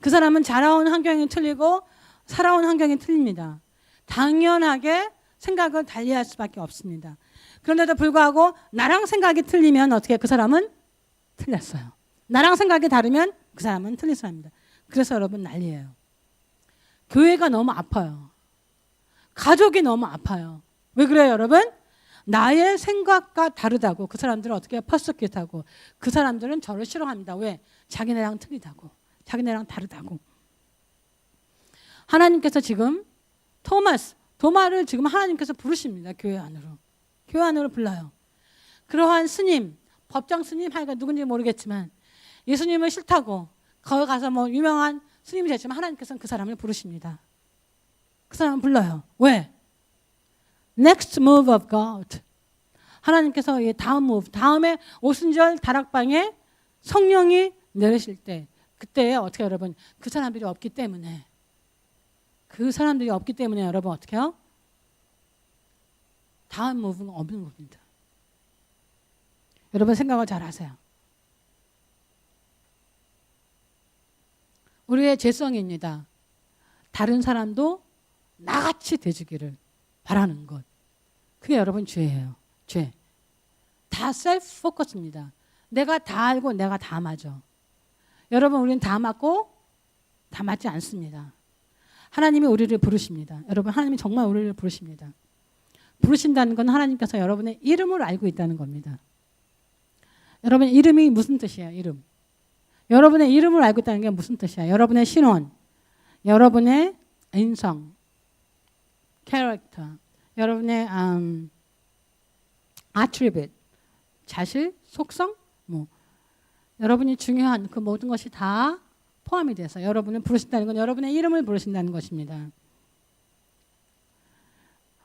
그 사람은 자라온 환경이 틀리고 살아온 환경이 틀립니다. 당연하게 생각을 달리할 수밖에 없습니다. 그런데도 불구하고 나랑 생각이 틀리면 어떻게 그 사람은 틀렸어요. 나랑 생각이 다르면 그 사람은 틀린 사람입니다. 그래서 여러분 난리예요. 교회가 너무 아파요. 가족이 너무 아파요. 왜 그래요 여러분? 나의 생각과 다르다고 그 사람들은 어떻게 퍼스큐트하고 그 사람들은 저를 싫어합니다. 왜? 자기네랑 틀리다고. 자기네랑 다르다고. 하나님께서 지금 도마를 지금 하나님께서 부르십니다. 교회 안으로 불러요. 그러한 스님, 법정 스님 하여간 누군지 모르겠지만 예수님을 싫다고 거기 가서 뭐 유명한 스님이 됐지만 하나님께서는 그 사람을 부르십니다. 그 사람을 불러요. 왜? Next move of God. 하나님께서 이 다음 move, 다음에 오순절 다락방에 성령이 내리실 때 그때 어떻게 여러분 그 사람들이 없기 때문에 여러분 어떻게 해요? 다음 무브는 없는 겁니다. 여러분 생각을 잘 하세요. 우리의 죄성입니다. 다른 사람도 나같이 돼주기를 바라는 것. 그게 여러분 죄예요. 죄. 다 셀프 포커스입니다. 내가 다 알고 내가 다 맞아. 여러분 우리는 다 맞고 다 맞지 않습니다. 하나님이 우리를 부르십니다. 여러분 하나님이 정말 우리를 부르십니다. 부르신다는 건 하나님께서 여러분의 이름을 알고 있다는 겁니다. 여러분 이름이 무슨 뜻이에요? 이름. 여러분의 이름을 알고 있다는 게 무슨 뜻이야? 여러분의 신원, 여러분의 인성, 캐릭터, 여러분의 attribute, 자질, 속성, 여러분이 중요한 그 모든 것이 다 포함이 돼서 여러분을 부르신다는 건 여러분의 이름을 부르신다는 것입니다.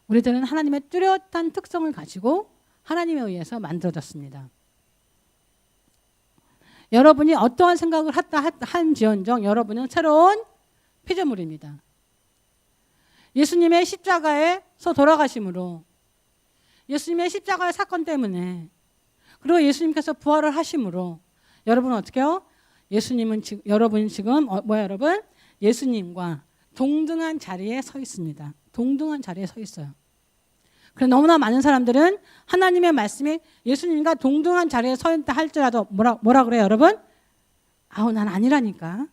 우리들은 하나님의 뚜렷한 특성을 가지고 하나님에 의해서 만들어졌습니다. 여러분이 어떠한 생각을 한지언정 여러분은 새로운 피조물입니다. 예수님의 십자가에서 돌아가심으로 예수님의 십자가의 사건 때문에 그리고 예수님께서 부활을 하심으로 여러분은 어떻게 해요? 예수님은 지금 여러분 지금 뭐야 여러분? 예수님과 동등한 자리에 서 있습니다. 동등한 자리에 서 있어요. 그래 너무나 많은 사람들은 하나님의 말씀이 예수님과 동등한 자리에 서 있다 할지라도 뭐라 그래요 여러분? 아우 난 아니라니까.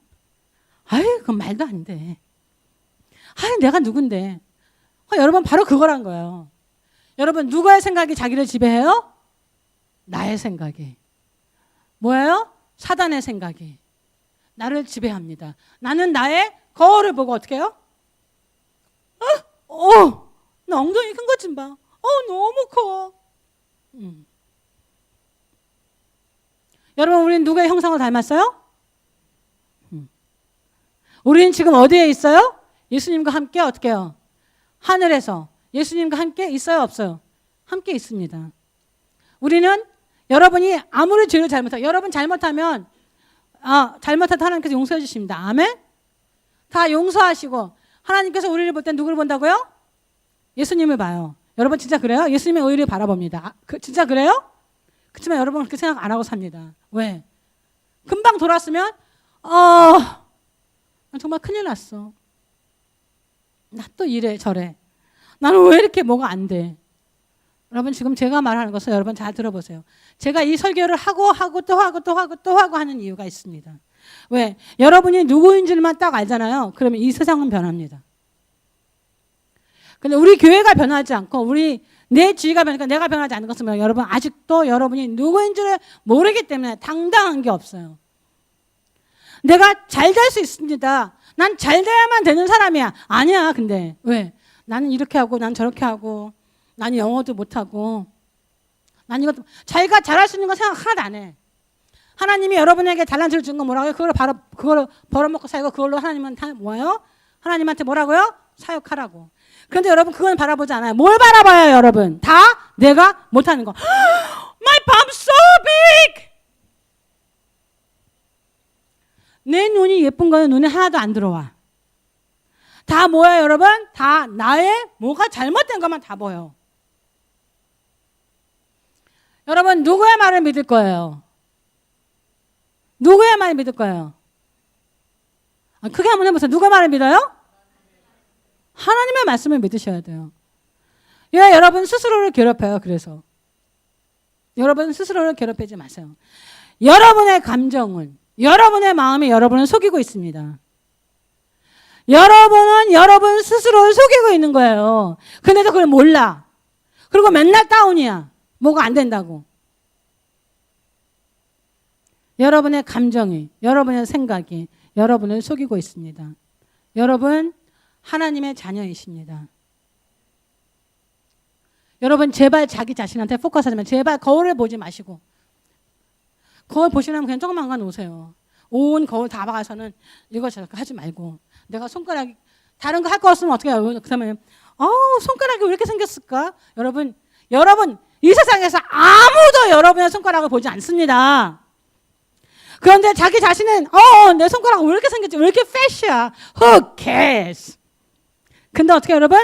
아유 그건 말도 안 돼. 아유 내가 누군데. 여러분 바로 그거란 거예요. 여러분 누구의 생각이 자기를 지배해요? 나의 생각이. 뭐예요? 사단의 생각이 나를 지배합니다. 나는 나의 거울을 보고 어떻게 해요? 나 엉덩이 큰 것 좀 봐. 너무 커. 여러분 우리는 누구의 형상을 닮았어요? 우리는 지금 어디에 있어요? 예수님과 함께 어떻게 해요? 하늘에서 예수님과 함께 있어요 없어요? 함께 있습니다. 우리는 여러분이 아무리 죄를 잘못하고 여러분 잘못하면 잘못하다 하나님께서 용서해 주십니다. 아멘? 다 용서하시고 하나님께서 우리를 볼 때 누구를 본다고요? 예수님을 봐요. 여러분 진짜 그래요? 예수님의 의를 바라봅니다. 진짜 그래요? 그렇지만 여러분은 그렇게 생각 안 하고 삽니다. 왜? 금방 돌았으면 정말 큰일 났어. 나 또 이래 저래. 나는 왜 이렇게 뭐가 안 돼? 여러분 지금 제가 말하는 것을 여러분 잘 들어보세요. 제가 이 설교를 하고 또 하고 하는 이유가 있습니다. 왜? 여러분이 누구인지만 딱 알잖아요. 그러면 이 세상은 변합니다. 근데 우리 교회가 변하지 않고 내 주위가 변하니까 내가 변하지 않는 것은 여러분 아직도 여러분이 누구인지를 모르기 때문에 당당한 게 없어요. 내가 잘 될 수 있습니다. 난 잘 돼야만 되는 사람이야. 아니야. 근데 왜? 나는 이렇게 하고 난 저렇게 하고 나는 영어도 못하고 난 이것도 자기가 잘할 수 있는 거 생각 하나도 안 해. 하나님이 여러분에게 달란트를 준 건 뭐라고요? 그걸 벌어먹고 살고 그걸로 하나님은 뭐예요? 하나님한테 뭐라고요? 사역하라고. 그런데 여러분 그건 바라보지 않아요. 뭘 바라봐요 여러분? 다 내가 못하는 거. My palm's so big! 내 눈이 예쁜 거는 눈에 하나도 안 들어와. 다 뭐예요 여러분? 다 나의 뭐가 잘못된 것만 다 보여. 여러분 누구의 말을 믿을 거예요? 누구의 말을 믿을 거예요? 크게 한번 해보세요. 누구의 말을 믿어요? 하나님의 말씀을 믿으셔야 돼요. 왜 여러분 스스로를 괴롭혀요? 그래서 여러분 스스로를 괴롭히지 마세요. 여러분의 감정은 여러분의 마음이 여러분을 속이고 있습니다. 여러분은 여러분 스스로를 속이고 있는 거예요. 근데도 그걸 몰라. 그리고 맨날 다운이야. 뭐가 안 된다고. 여러분의 감정이, 여러분의 생각이 여러분을 속이고 있습니다. 여러분 하나님의 자녀이십니다. 여러분 제발 자기 자신한테 포커스하지 마세요. 제발 거울을 보지 마시고 거울 보시려면 그냥 조금만 가 놓으세요. 온 거울 다 박아서는 이거 저렇게 하지 말고 내가 손가락이 다른 거 할 거 없으면 어떻게 해요? 그러면 손가락이 왜 이렇게 생겼을까? 여러분 이 세상에서 아무도 여러분의 손가락을 보지 않습니다. 그런데 자기 자신은 내 손가락 왜 이렇게 생겼지? 왜 이렇게 패시야? Who cares? 근데 어떻게 여러분?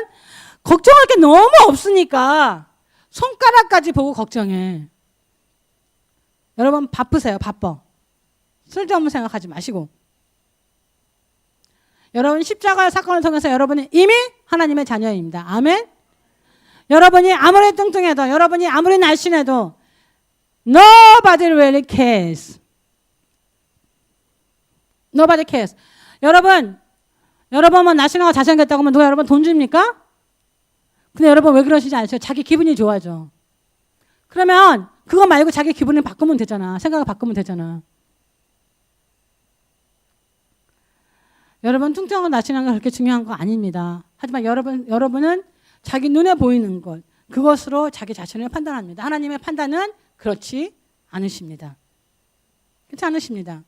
걱정할 게 너무 없으니까 손가락까지 보고 걱정해. 여러분 바쁘세요. 바빠. 쓸데없는 생각하지 마시고. 여러분 십자가의 사건을 통해서 여러분은 이미 하나님의 자녀입니다. 아멘. 여러분이 아무리 뚱뚱해도 여러분이 아무리 날씬해도 nobody really cares. Nobody cares. 여러분만 날씬하고 잘생겼다고 하면 누가 여러분 돈 줍니까? 근데 여러분 왜 그러시지 않으세요? 자기 기분이 좋아져. 그러면 그거 말고 자기 기분을 바꾸면 되잖아. 생각을 바꾸면 되잖아. 여러분 뚱뚱하고 날씬한 거 그렇게 중요한 거 아닙니다. 하지만 여러분은 자기 눈에 보이는 것 그것으로 자기 자신을 판단합니다. 하나님의 판단은 그렇지 않으십니다. 그렇지 않으십니다.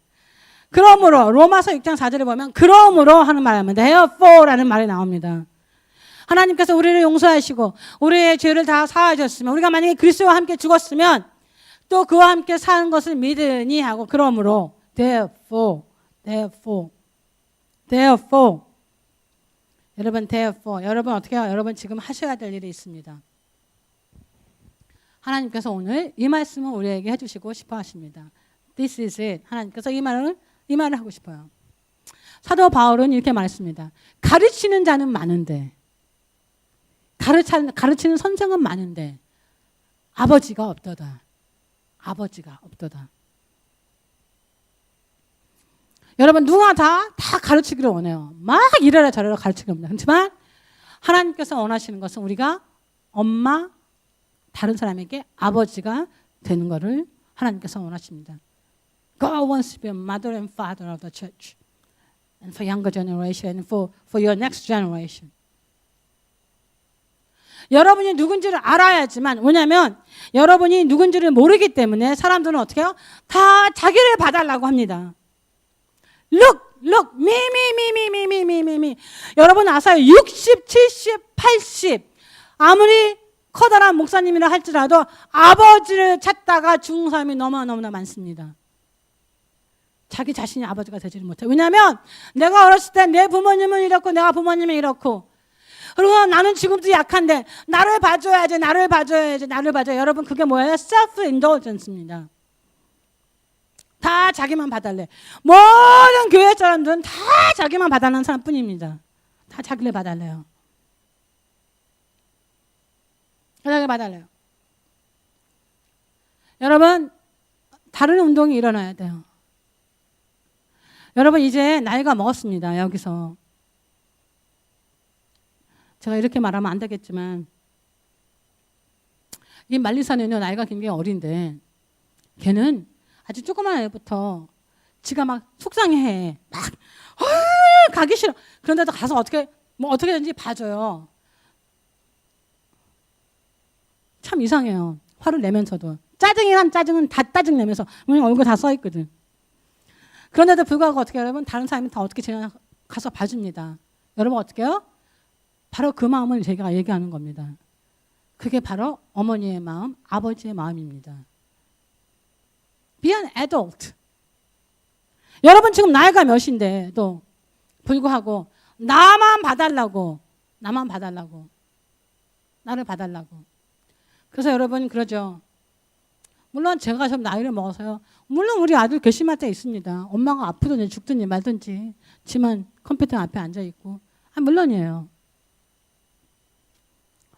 그러므로 로마서 6장 4절에 보면 그러므로 하는 말을 하면 therefore라는 말이 나옵니다. 하나님께서 우리를 용서하시고 우리의 죄를 다 사하여 주셨으면 우리가 만약에 그리스도와 함께 죽었으면 또 그와 함께 사는 것을 믿으니 하고 그러므로 therefore 여러분 어떻게 해요? 여러분 지금 하셔야 될 일이 있습니다. 하나님께서 오늘 이 말씀을 우리에게 해주시고 싶어 하십니다. This is it. 하나님께서 이 말을 이 말을 하고 싶어요. 사도 바울은 이렇게 말했습니다. 가르치는 자는 많은데, 가르치는 선생은 많은데 아버지가 없도다. 아버지가 없도다. 여러분 누가 다 가르치기를 원해요. 막 이래라 저래라 가르치기를 원해요. 그렇지만 하나님께서 원하시는 것은 우리가 엄마, 다른 사람에게 아버지가 되는 것을 하나님께서 원하십니다. God wants to be a mother and father of the church. And for younger generation and for your next generation. 여러분이 누군지를 알아야지만, 왜냐하면 여러분이 누군지를 모르기 때문에 사람들은 어떻게 해요? 다 자기를 봐달라고 합니다. Look, me. 여러분 아세요? 60, 70, 80 아무리 커다란 목사님이라 할지라도 아버지를 찾다가 죽은 사람이 너무나 많습니다. 자기 자신이 아버지가 되지를 못해요. 왜냐하면 내가 어렸을 때 내 부모님은 이렇고 내가 부모님은 이렇고, 그리고 나는 지금도 약한데 나를 봐줘야지. 여러분 그게 뭐예요? self-indulgence입니다. 다 자기만 봐달래. 모든 교회 사람들은 다 자기만 봐달라는 사람뿐입니다. 다 자기를 봐달래요. 자기를 봐달래요. 여러분 다른 운동이 일어나야 돼요. 여러분 이제 나이가 먹었습니다. 여기서 제가 이렇게 말하면 안 되겠지만 이 말리사는요 나이가 굉장히 어린데 걔는 아주 조그만 애부터 지가 막 속상해해. 막 가기 싫어. 그런데도 가서 어떻게든지 봐줘요. 참 이상해요. 화를 내면서도 짜증이란 짜증은 다 짜증 내면서 얼굴 다 써 있거든. 그런데도 불구하고 어떻게 여러분 다른 사람이 다 어떻게 가서 봐줍니다. 여러분 어떻게 해요? 바로 그 마음을 제가 얘기하는 겁니다. 그게 바로 어머니의 마음, 아버지의 마음입니다. Be an adult. 여러분 지금 나이가 몇인데도 불구하고 나를 봐달라고. 그래서 여러분 그러죠. 물론 제가 좀 나이를 먹어서요. 물론 우리 아들 괘씸할 때 있습니다. 엄마가 아프든지 죽든지 말든지 지만 컴퓨터 앞에 앉아있고. 물론이에요.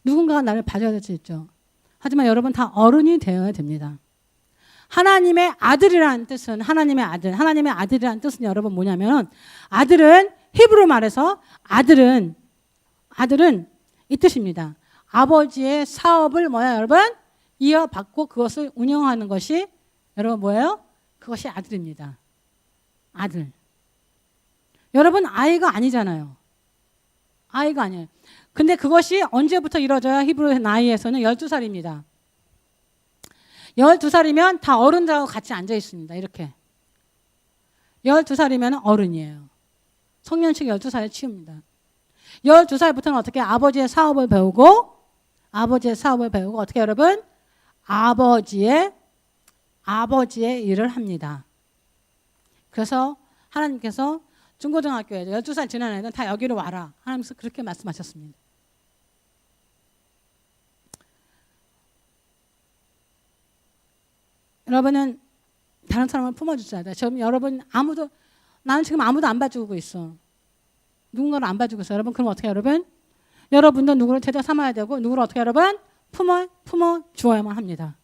누군가가 나를 봐줘야 될 수 있죠. 하지만 여러분 다 어른이 되어야 됩니다. 하나님의 아들이라는 뜻은 하나님의 아들이라는 뜻은 여러분 뭐냐면 아들은 히브리 말에서 아들은 이 뜻입니다. 아버지의 사업을 뭐야 여러분? 이어받고 그것을 운영하는 것이 여러분 뭐예요? 그것이 아들입니다. 아들. 여러분 아이가 아니잖아요. 아이가 아니에요. 근데 그것이 언제부터 이루어져야 히브리 나이에서는 12살입니다. 12살이면 다 어른들하고 같이 앉아 있습니다. 이렇게. 12살이면 어른이에요. 성년식 12살에 치웁니다. 12살부터는 어떻게 아버지의 사업을 배우고 어떻게 여러분? 아버지의 일을 합니다. 그래서 하나님께서 중고등학교에 12살 지난 애들은 다 여기로 와라. 하나님께서 그렇게 말씀하셨습니다. 여러분은 다른 사람을 품어주셔야 돼요. 지금 나는 지금 아무도 안 봐주고 있어. 누군가를 안 봐주고 있어. 여러분, 그럼 어떻게 여러분? 여러분도 누구를 제자 삼아야 되고, 누구를 어떻게 여러분? 품어 주어야만 합니다.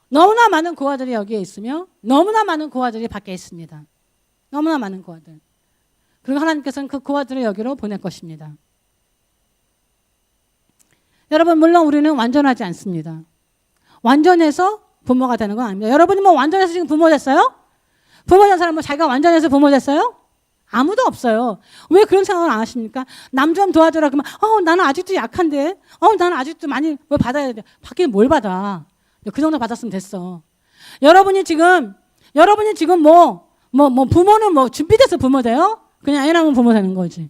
너무나 많은 고아들이 여기에 있으며, 너무나 많은 고아들이 밖에 있습니다. 너무나 많은 고아들. 그리고 하나님께서는 그 고아들을 여기로 보낼 것입니다. 여러분 물론 우리는 완전하지 않습니다. 완전해서 부모가 되는 건 아닙니다. 여러분이 뭐 완전해서 지금 부모 됐어요? 부모 된 사람 뭐 자기가 완전해서 부모 됐어요? 아무도 없어요. 왜 그런 생각을 안 하십니까? 남 좀 도와줘라 그러면 나는 아직도 약한데 나는 아직도 많이 뭘 받아야 돼. 받기는 뭘 받아. 그 정도 받았으면 됐어. 여러분이 지금 부모는 뭐 준비돼서 부모 돼요? 그냥 애 낳으면 부모 되는 거지.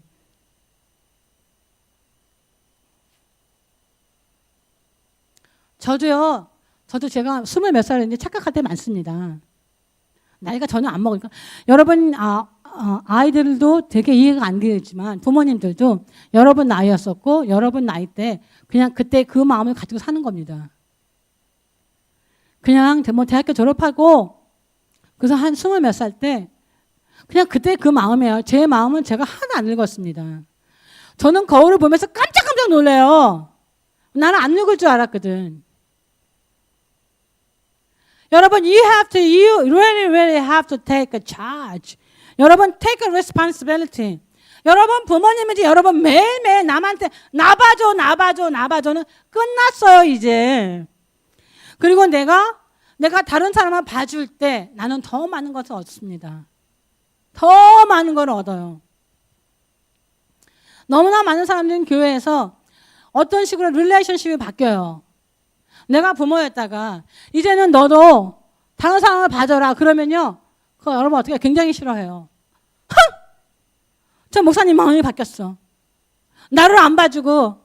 저도 제가 20 몇 살인데 착각할 때 많습니다. 나이가 전혀 안 먹으니까. 여러분, 아이들도 되게 이해가 안 되지만 부모님들도 여러분 나이였었고 여러분 나이 때 그냥 그때 그 마음을 가지고 사는 겁니다. 그냥 뭐 대학교 졸업하고 그래서 한 20 몇 살 때 그냥 그때 그 마음이에요. 제 마음은 제가 하나도 안 늙었습니다. 저는 거울을 보면서 깜짝깜짝 놀래요. 나는 안 늙을 줄 알았거든. 여러분, you really have to take a charge. 여러분, take a responsibility. 여러분, 부모님인지 여러분 매일매일 남한테 나 봐줘는 끝났어요, 이제. 그리고 내가 다른 사람을 봐줄 때 나는 더 많은 것을 얻습니다. 더 많은 걸 얻어요. 너무나 많은 사람들은 교회에서 어떤 식으로 릴레이션십이 바뀌어요. 내가 부모였다가 이제는 너도 다른 사람을 봐줘라 그러면요. 그거 여러분 어떻게 굉장히 싫어해요. 저 목사님 마음이 바뀌었어. 나를 안 봐주고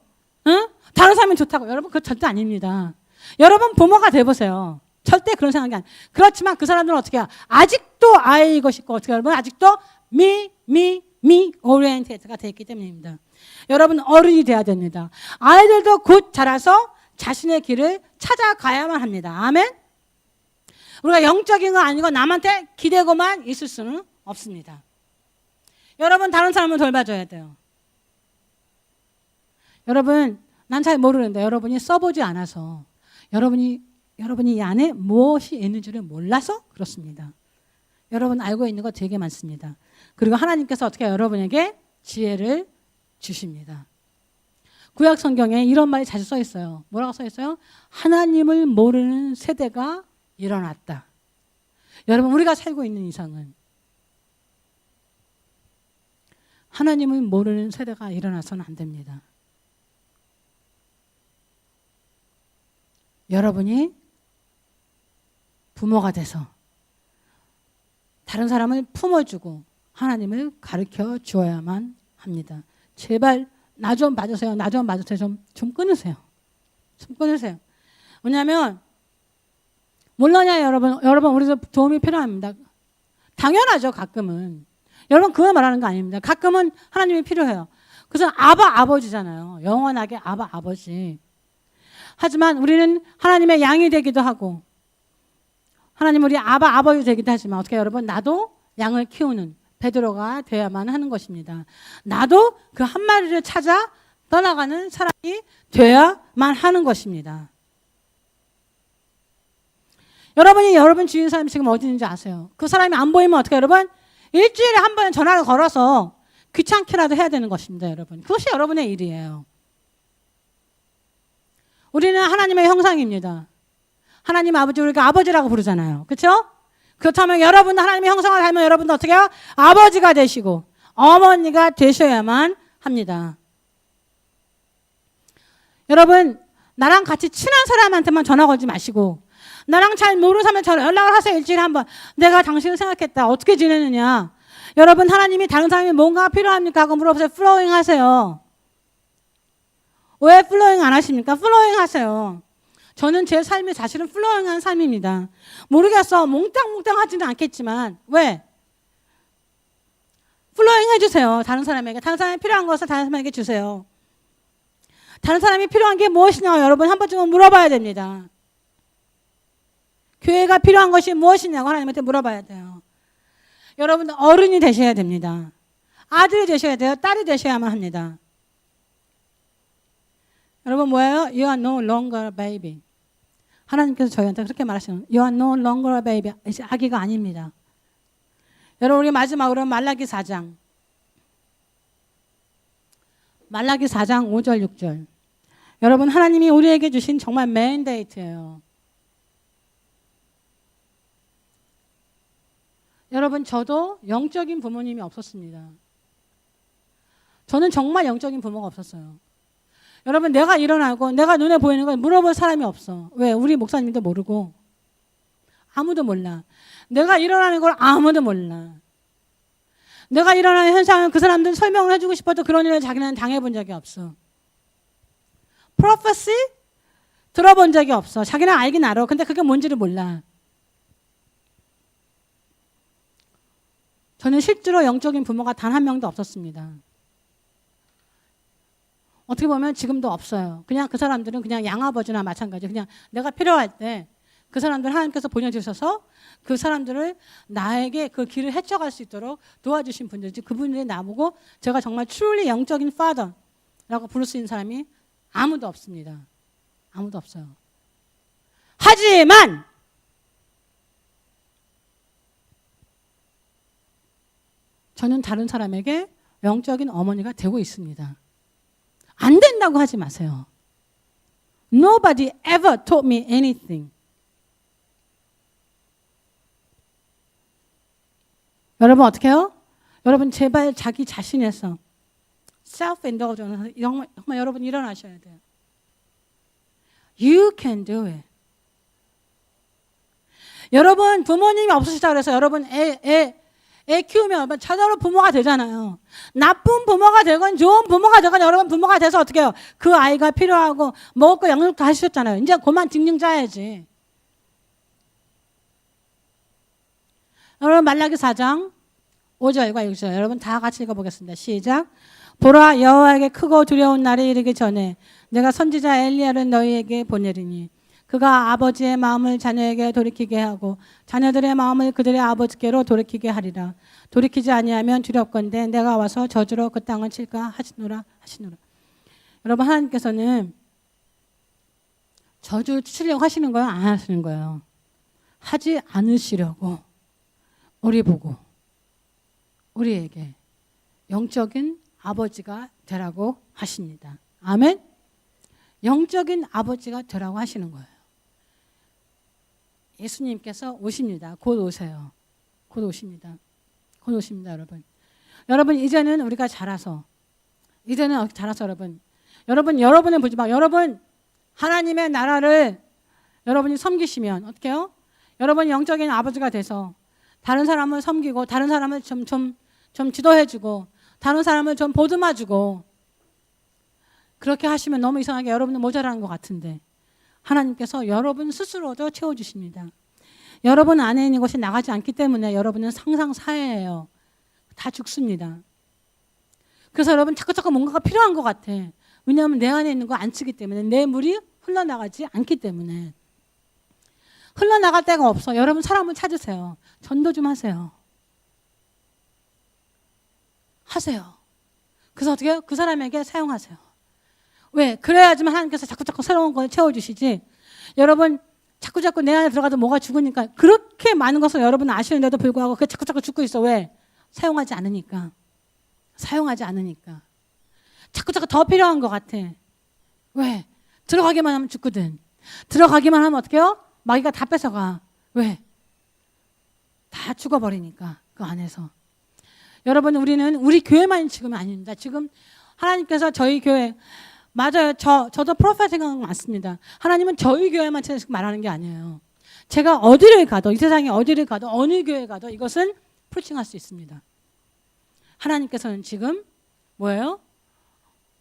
응? 다른 사람이 좋다고. 여러분 그거 절대 아닙니다. 여러분 부모가 돼보세요. 절대 그런 생각이 아니에요. 그렇지만 그 사람들은 어떻게 해요? 아직도 아이고 싶고 어떻게 여러분 아직도 me 오리엔테이트가 되어 있기 때문입니다. 여러분 어른이 돼야 됩니다. 아이들도 곧 자라서 자신의 길을 찾아가야만 합니다. 아멘? 우리가 영적인 거 아니고 남한테 기대고만 있을 수는 없습니다. 여러분 다른 사람을 돌봐줘야 돼요. 여러분 난 잘 모르는데 여러분이 써보지 않아서 여러분이 이 안에 무엇이 있는지를 몰라서 그렇습니다. 여러분 알고 있는 거 되게 많습니다. 그리고 하나님께서 어떻게 여러분에게 지혜를 주십니다. 구약 성경에 이런 말이 자주 써 있어요. 뭐라고 써 있어요? 하나님을 모르는 세대가 일어났다. 여러분 우리가 살고 있는 이상은 하나님을 모르는 세대가 일어나서는 안 됩니다. 여러분이 부모가 돼서 다른 사람을 품어주고 하나님을 가르쳐 주어야만 합니다. 제발 나 좀 봐주세요. 나 좀 봐주세요. 좀 끊으세요. 좀 끊으세요. 왜냐하면 몰라냐 여러분 우리도 도움이 필요합니다. 당연하죠. 가끔은. 여러분 그걸 말하는 거 아닙니다. 가끔은 하나님이 필요해요. 그래서 아버지잖아요. 영원하게 아버지. 하지만 우리는 하나님의 양이 되기도 하고 하나님 우리 아버지 되기도 하지만 어떻게 여러분 나도 양을 키우는 베드로가 되어야만 하는 것입니다. 나도 그 한 마리를 찾아 떠나가는 사람이 되어야만 하는 것입니다. 여러분이 여러분 주위의 사람이 지금 어디 있는지 아세요? 그 사람이 안 보이면 어떻게 여러분? 일주일에 한 번 전화를 걸어서 귀찮게라도 해야 되는 것입니다. 여러분. 그것이 여러분의 일이에요. 우리는 하나님의 형상입니다. 하나님 아버지 우리가 아버지라고 부르잖아요. 그렇죠? 그렇다면 여러분도 하나님의 형상을 닮으면 여러분도 어떻게 해요? 아버지가 되시고 어머니가 되셔야만 합니다. 여러분 나랑 같이 친한 사람한테만 전화 걸지 마시고 나랑 잘 모르는 사람한테 연락을 하세요. 일주일에 한 번. 내가 당신을 생각했다. 어떻게 지내느냐. 여러분 하나님이 다른 사람이 뭔가 필요합니까? 하고 물어보세요. 플로잉 하세요. 왜 플로잉 안 하십니까? 플로잉 하세요. 저는 제 삶이 사실은 플로잉한 삶입니다. 모르겠어. 몽땅몽땅 하지는 않겠지만 왜? 플로잉 해주세요. 다른 사람에게. 다른 사람이 필요한 것을 다른 사람에게 주세요. 다른 사람이 필요한 게 무엇이냐 여러분 한 번쯤은 물어봐야 됩니다. 교회가 필요한 것이 무엇이냐고 하나님한테 물어봐야 돼요. 여러분 어른이 되셔야 됩니다. 아들이 되셔야 돼요. 딸이 되셔야만 합니다. 여러분 뭐예요? You are no longer a baby. 하나님께서 저희한테 그렇게 말하시는 You are no longer a baby. 이제 아기가 아닙니다. 여러분 우리 마지막으로 말라기 4장 5절 6절. 여러분 하나님이 우리에게 주신 정말 맨데이트예요. 여러분 저도 영적인 부모님이 없었습니다. 저는 정말 영적인 부모가 없었어요. 여러분 내가 일어나고 내가 눈에 보이는 걸 물어볼 사람이 없어. 왜? 우리 목사님도 모르고 아무도 몰라. 내가 일어나는 걸 아무도 몰라. 내가 일어나는 현상은 그 사람들은 설명을 해주고 싶어도 그런 일을 자기는 당해본 적이 없어. 프로페시? 들어본 적이 없어. 자기는 알긴 알아. 근데 그게 뭔지를 몰라. 저는 실제로 영적인 부모가 단 한 명도 없었습니다. 어떻게 보면 지금도 없어요. 그냥 그 사람들은 그냥 양아버지나 마찬가지. 그냥 내가 필요할 때 그 사람들 하나님께서 보내주셔서 그 사람들을 나에게 그 길을 헤쳐갈 수 있도록 도와주신 분들이지, 그분들이 나보고 제가 정말 truly 영적인 father라고 부를 수 있는 사람이 아무도 없습니다. 아무도 없어요. 하지만 저는 다른 사람에게 영적인 어머니가 되고 있습니다. 안 된다고 하지 마세요. Nobody ever taught me anything. 여러분 어떻게 해요? 여러분 제발 자기 자신에서 self-indulgence, 정말 여러분 일어나셔야 돼요. You can do it. 여러분 부모님이 없으시다 그래서 여러분 애 키우면 저절로 부모가 되잖아요. 나쁜 부모가 되건 좋은 부모가 되건 여러분 부모가 돼서 어떻게 해요? 그 아이가 필요하고 먹을 거 양육도 하셨잖아요. 이제 그만 징징 짜야지. 여러분 말라기 4장 5절과 6절 여러분 다 같이 읽어보겠습니다. 시작. 보라 여호와에게 크고 두려운 날이 이르기 전에 내가 선지자 엘리야를 너희에게 보내리니 그가 아버지의 마음을 자녀에게 돌이키게 하고 자녀들의 마음을 그들의 아버지께로 돌이키게 하리라. 돌이키지 아니하면 두렵건대 내가 와서 저주로 그 땅을 칠까 하시노라. 여러분 하나님께서는 저주 치려고 하시는 거예요? 안 하시는 거예요? 하지 않으시려고 우리 보고 우리에게 영적인 아버지가 되라고 하십니다. 아멘? 영적인 아버지가 되라고 하시는 거예요. 예수님께서 오십니다. 곧 오세요. 곧 오십니다. 곧 오십니다, 여러분. 여러분 이제는 우리가 자라서 여러분을 보지 마. 여러분 하나님의 나라를 여러분이 섬기시면 어떻게 해요? 여러분이 영적인 아버지가 돼서 다른 사람을 섬기고 다른 사람을 좀 지도해주고 다른 사람을 좀 보듬어주고 그렇게 하시면 너무 이상하게 여러분은 모자라는 것 같은데 하나님께서 여러분 스스로도 채워주십니다. 여러분 안에 있는 것이 나가지 않기 때문에 여러분은 상상사회예요. 다 죽습니다. 그래서 여러분 자꾸 뭔가가 필요한 것 같아. 왜냐하면 내 안에 있는 거 안 쓰기 때문에 내 물이 흘러나가지 않기 때문에 흘러나갈 데가 없어. 여러분 사람을 찾으세요. 전도 좀 하세요. 그래서 어떻게 해요? 그 사람에게 사용하세요. 왜? 그래야지만 하나님께서 자꾸 새로운 걸 채워주시지. 여러분 자꾸 내 안에 들어가도 뭐가 죽으니까 그렇게 많은 것을 여러분 아시는데도 불구하고 그게 자꾸 죽고 있어. 왜? 사용하지 않으니까. 자꾸 더 필요한 것 같아. 왜? 들어가기만 하면 죽거든. 들어가기만 하면 어떻게 해요? 마귀가 다 뺏어가. 왜? 다 죽어버리니까 그 안에서. 여러분 우리 교회만 지금 아닙니다. 지금 하나님께서 저희 교회 맞아요. 저도 프로페트 생각 많습니다. 하나님은 저희 교회만 말하는 게 아니에요. 제가 어디를 가도 이 세상에 어디를 가도 어느 교회 가도 이것은 프리칭할 수 있습니다. 하나님께서는 지금 뭐예요?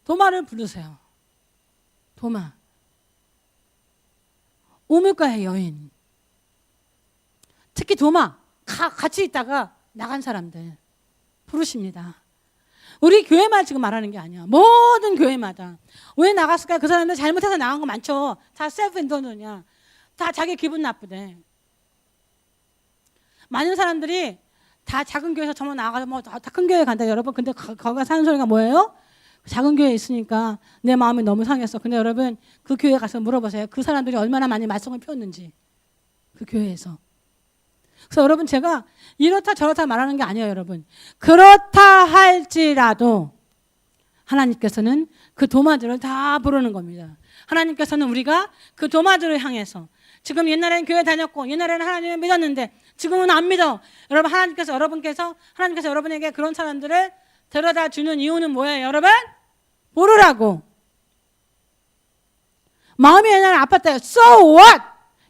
도마를 부르세요. 도마. 우물가의 여인. 특히 도마. 같이 있다가 나간 사람들 부르십니다. 우리 교회만 지금 말하는 게 아니야. 모든 교회마다. 왜 나갔을까요? 그 사람들 잘못해서 나간 거 많죠. 다 셀프-인더느냐. 다 자기 기분 나쁘대. 많은 사람들이 다 작은 교회에서 저만 나가서 다 큰 교회 간다. 여러분 근데 거기가 사는 소리가 뭐예요? 작은 교회에 있으니까 내 마음이 너무 상했어. 근데 여러분 그 교회 가서 물어보세요. 그 사람들이 얼마나 많이 말씀을 폈는지. 그 교회에서. 그래서 여러분 제가 이렇다 저렇다 말하는 게 아니에요, 여러분. 그렇다 할지라도 하나님께서는 그 도마들을 다 부르는 겁니다. 하나님께서는 우리가 그 도마들을 향해서 지금 옛날에는 교회 다녔고 옛날에는 하나님을 믿었는데 지금은 안 믿어. 여러분 하나님께서 여러분에게 그런 사람들을 데려다 주는 이유는 뭐예요, 여러분? 부르라고. 마음이 옛날에 아팠대요. So what?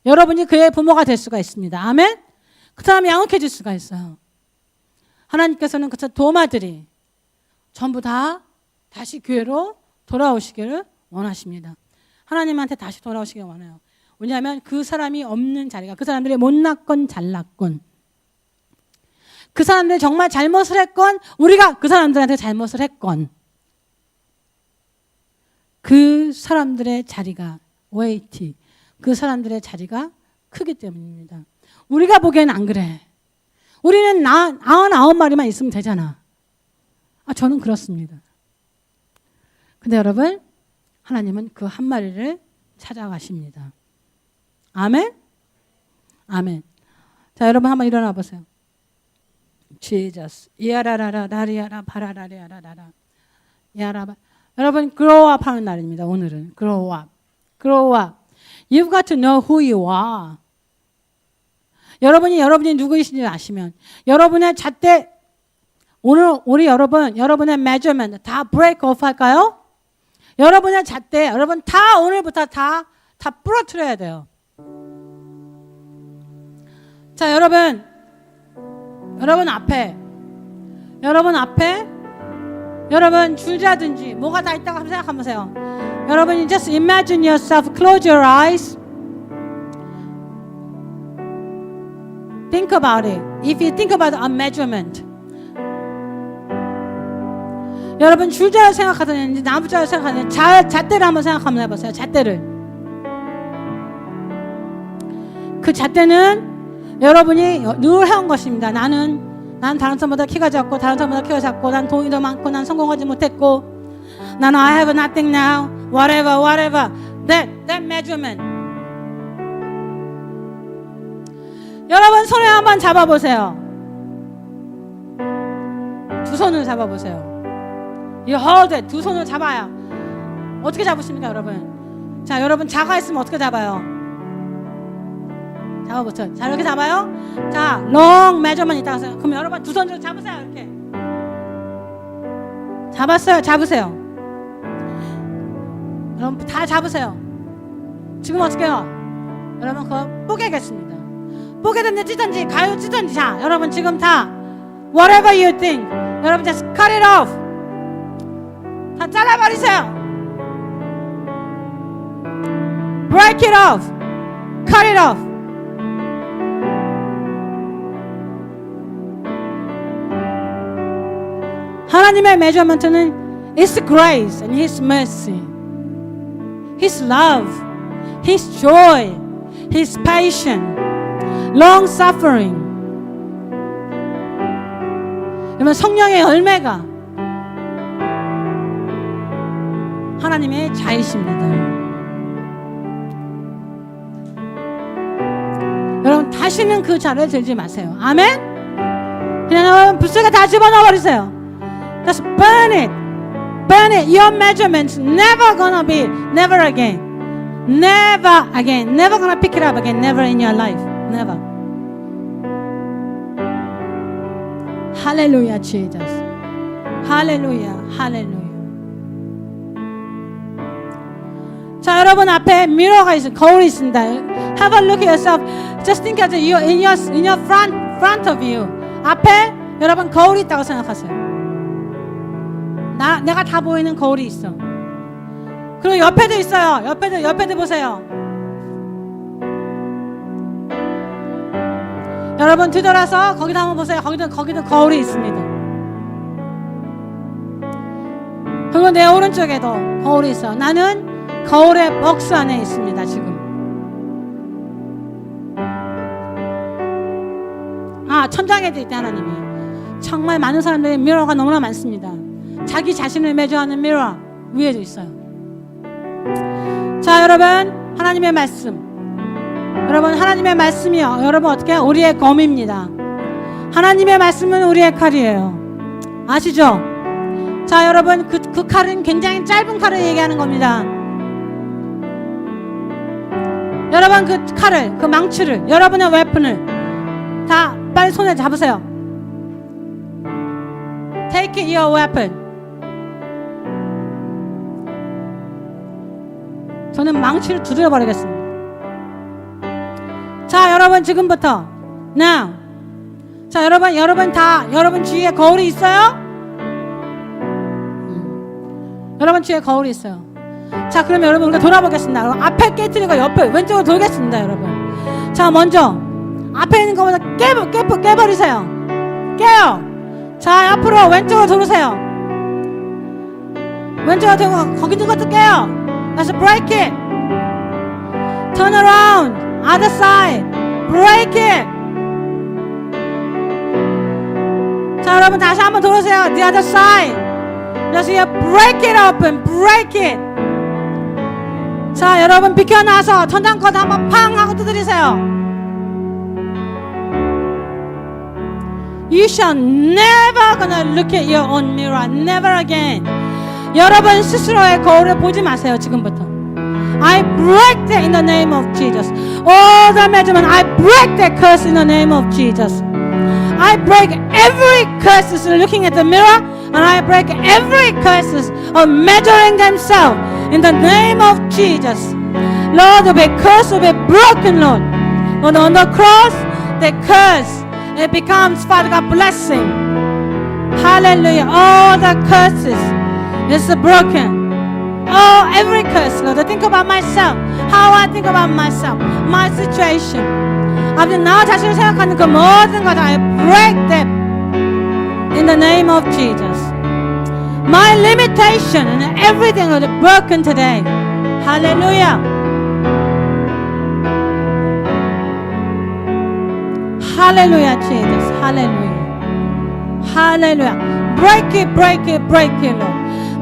여러분이 그의 부모가 될 수가 있습니다. 아멘? 그 사람이 양육해질 수가 있어요. 하나님께서는 그 도마들이 전부 다 다시 교회로 돌아오시기를 원하십니다. 하나님한테 다시 돌아오시기를 원해요. 왜냐하면 그 사람이 없는 자리가 그 사람들이 못났건 잘났건 그 사람들이 정말 잘못을 했건 우리가 그 사람들한테 잘못을 했건 그 사람들의 자리가 웨이티 그 사람들의 자리가 크기 때문입니다. 우리가 보기에는 안 그래. 우리는 99마리만 있으면 되잖아. 저는 그렇습니다. 근데 여러분, 하나님은 그 한 마리를 찾아가십니다. 아멘? 아멘. 자, 여러분 한번 일어나 보세요. Jesus. 이야라라라 라리아라 바라라리아라라라. 야라바. 여러분 grow up 하는 날입니다. 오늘은 grow up. grow up. You've got to know who you are. 여러분이 누구이신지 아시면 여러분의 잣대 오늘 우리 여러분의 measurement 다 break off 할까요? 여러분의 잣대 여러분 다 오늘부터 다 부러뜨려야 돼요. 자, 여러분 앞에 여러분 줄자든지 뭐가 다 있다고 생각하면서요. 여러분이 just imagine yourself, close your eyes, think about it. If you think about a measurement, 여러분 줄자를 생각하든지 나무자를 생각하든지 잣대를 한번 생각하면 해보세요. 잣대를. 그 잣대는 여러분이 늘 해온 것입니다. 난 다른 사람보다 키가 작고 다른 사람보다 키가 작고 난 돈이 더 많고 난 성공하지 못했고 나는 I have nothing now whatever that measurement. 여러분 손에 한번 잡아보세요. 두 손을 잡아보세요. You hold it. 두 손을 잡아요. 어떻게 잡으십니까 여러분? 자, 여러분 자가 있으면 어떻게 잡아요? 잡아보세요. 자, 이렇게 잡아요. 자, long measurement 있다고 하세요. 그럼 여러분 두 손으로 잡으세요. 이렇게 잡으세요. 여러분 다 잡으세요. 지금 어떻게 해요? 여러분 그거 뽀개겠습니다. 뽀개든지 찢든지 가요 찢든지. 자, 여러분 지금 다 whatever you think, 여러분 just cut it off. 다 잘라버리세요. break it off, cut it off. 하나님의 measurement는 His grace and His mercy, His love, His joy, His patience, long suffering. 여러분 성령의 열매가 하나님의 자이십니다. 여러분 다시는 그 자를 들지 마세요. 아멘? 그냥 여러분 불속에 다 집어넣어 버리세요. Just burn it. Burn it. Your measurements never gonna be, never again. Never again. Never gonna pick it up again. Never in your life. Never. Hallelujah, Jesus. Hallelujah, hallelujah. 자, 여러분 앞에 미러가 있어요. 거울이 있습니다. Have a look at yourself. Just think of you in your front of you. 앞에 여러분 거울이 있다고 생각하세요. 내가 다 보이는 거울이 있어. 그리고 옆에도 있어요. 옆에도 보세요. 여러분 뒤돌아서 거기도 한번 보세요. 거기도 거울이 있습니다. 그리고 내 오른쪽에도 거울이 있어. 나는 거울의 박스 안에 있습니다. 지금. 천장에도 있대 하나님이. 정말 많은 사람들의 미러가 너무나 많습니다. 자기 자신을 매주하는 미러 위에도 있어요. 자, 여러분 하나님의 말씀. 여러분 하나님의 말씀이요. 여러분 어떻게 해요? 우리의 검입니다. 하나님의 말씀은 우리의 칼이에요. 아시죠? 자, 여러분 그 칼은 굉장히 짧은 칼을 얘기하는 겁니다. 여러분 그 칼을, 그 망치를, 여러분의 웨폰을 다 빨리 손에 잡으세요. Take your weapon. 저는 망치를 두드려 버리겠습니다. 자, 여러분 지금부터 now. 자, 여러분 다 여러분 주위에 거울이 있어요? 여러분 주위에 거울이 있어요. 자, 그러면 여러분 우리가 돌아보겠습니다. 여러분, 앞에 깨뜨리고 옆에 왼쪽으로 돌겠습니다, 여러분. 자, 먼저 앞에 있는 것보다 깨버리세요. 깨요. 자, 앞으로 왼쪽으로 돌으세요. 왼쪽으로 돌고 거기 있는 것도 깨요. Let's break it. Turn around. Other side. Break it. 자, 여러분 다시 한번 돌으세요. The other side. Just here, break it open. Break it. 자, 여러분 비켜나서 천장컷 한번 팡 하고 두드리세요. You shall never gonna look at your own mirror. Never again. 여러분 스스로의 거울을 보지 마세요. 지금부터. I break that in the name of Jesus. All the measurement, I break that curse in the name of Jesus. I break every curse looking at the mirror, and I break every curse of measuring themselves in the name of Jesus. Lord, the curse will be broken, Lord. Lord, on the cross, the curse, it becomes, Father God, blessing. Hallelujah. All the curses is broken. Oh, every curse, Lord. I think about myself. How I think about myself. My situation. 아버지, 나 자신을 생각하는 그 모든 것 I break them in the name of Jesus. My limitation and everything will be broken today. Hallelujah. Hallelujah, Jesus. Hallelujah. Hallelujah. Break it, break it, break it, Lord.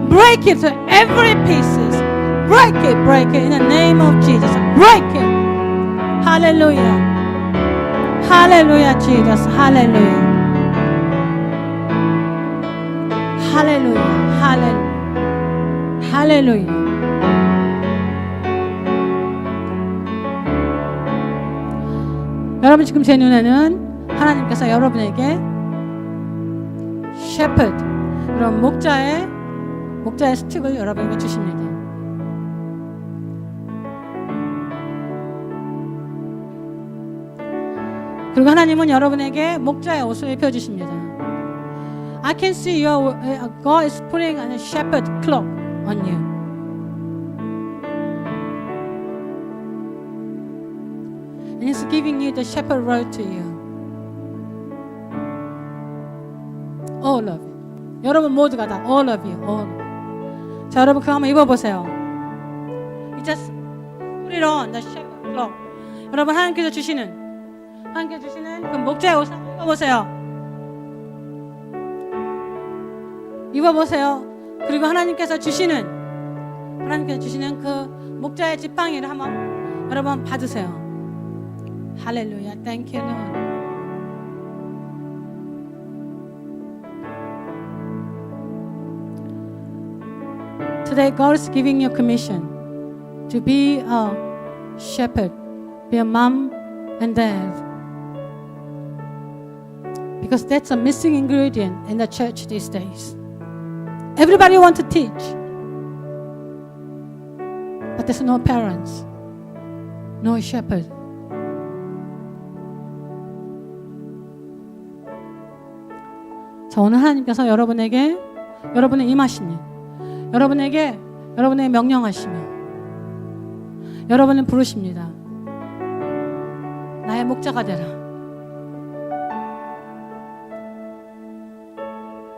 Break it to every pieces. Break it in the name of Jesus. Break it. Hallelujah. Hallelujah, Jesus. Hallelujah. Hallelujah. Hallelujah. Hallelujah. 여러분 지금 제 눈에는 하나님께서 여러분에게 shepherd, 그런 목자의 스틱을 여러분에게 주십니다. 그리고 하나님은 여러분에게 목자의 옷을 입혀주십니다. I can see your God is putting a shepherd cloak on you. And He's giving you the shepherd robe to you. All of it. 여러분 모두가 다 all of you. all. 자, 여러분 그거 한번 입어보세요. You just put it on the shepherd cloak. 여러분 하나님께서 주시는 그 목자의 옷을 입어보세요. 입어보세요. 그리고 하나님께서 주시는 그 목자의 지팡이를 한번 여러분 받으세요. 할렐루야. Thank you, Lord. Today God is giving you a commission to be a shepherd, be a mom and dad. Because that's a missing ingredient in the church these days. Everybody wants to teach, but there's no parents, no shepherd. 자, 오늘 하나님께서 여러분에게 여러분의 임하시니 여러분에게 명령하시며 여러분을 부르십니다. 나의 목자가 되라.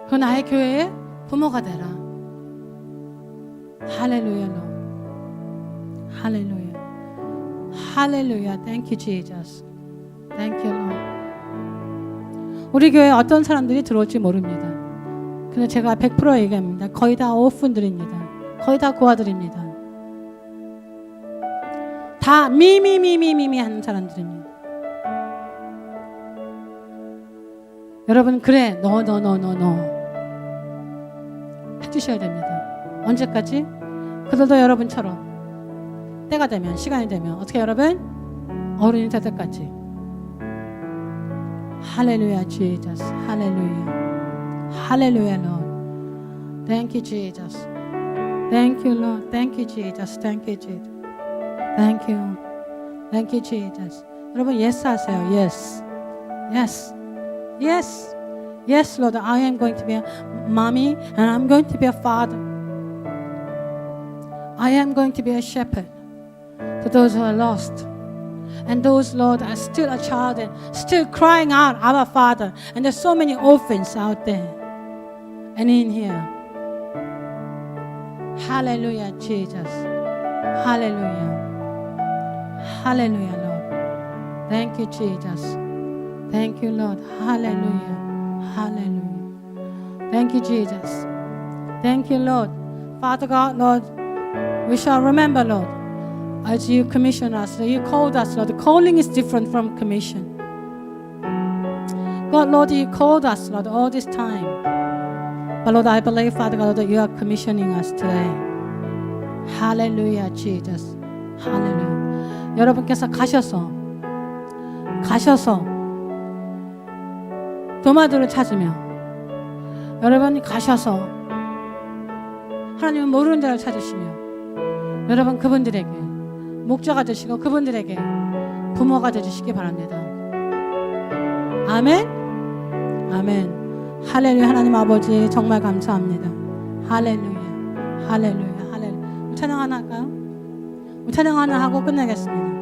그 나의 교회의 부모가 되라. 할렐루야. 할렐루야. 할렐루야. Thank you, Jesus. Thank you, Lord. 우리 교회에 어떤 사람들이 들어올지 모릅니다. 근데 제가 100% 얘기합니다. 거의 다 오픈들입니다. 거의 다 고아들입니다. 다 미미미미미미 하는 사람들입니다. 여러분 그래 너 해주셔야 됩니다. 언제까지? 그들도 여러분처럼 때가 되면 시간이 되면 어떻게 여러분? 어른이 될 때까지. 할렐루야 Jesus. 할렐루야. 할렐루야 Lord. Thank you Jesus. Thank you Lord. Thank you Jesus. Thank you Jesus. Thank you. Thank you Jesus. 여러분 yes 하세요. Yes. Yes. Yes. Yes Lord. I am going to be a mommy and I'm going to be a father. I am going to be a shepherd to those who are lost. And those, Lord, are still a child and still crying out, Our Father. And there's so many orphans out there and in here. Hallelujah, Jesus. Hallelujah. Hallelujah, Lord. Thank you, Jesus. Thank you, Lord. Hallelujah. Hallelujah. Thank you, Jesus. Thank you, Lord. Father God, Lord, we shall remember, Lord, as you commissioned us, you called us, Lord. The calling is different from commission. God, Lord, you called us, Lord, all this time. But Lord, I believe, Father God, that you are commissioning us today. Hallelujah, Jesus. Hallelujah. 여러분께서 가셔서 도마들을 찾으며, 여러분이 가셔서 하나님은 모르는 자를 찾으시며, 여러분 그분들에게 목자가 되시고 그분들에게 부모가 되주시기 바랍니다. 아멘. 아멘. 할렐루야. 하나님 아버지 정말 감사합니다. 할렐루야. 할렐루야. 할렐루야. 찬양 하나 할까요? 찬양 하나 하고 끝내겠습니다.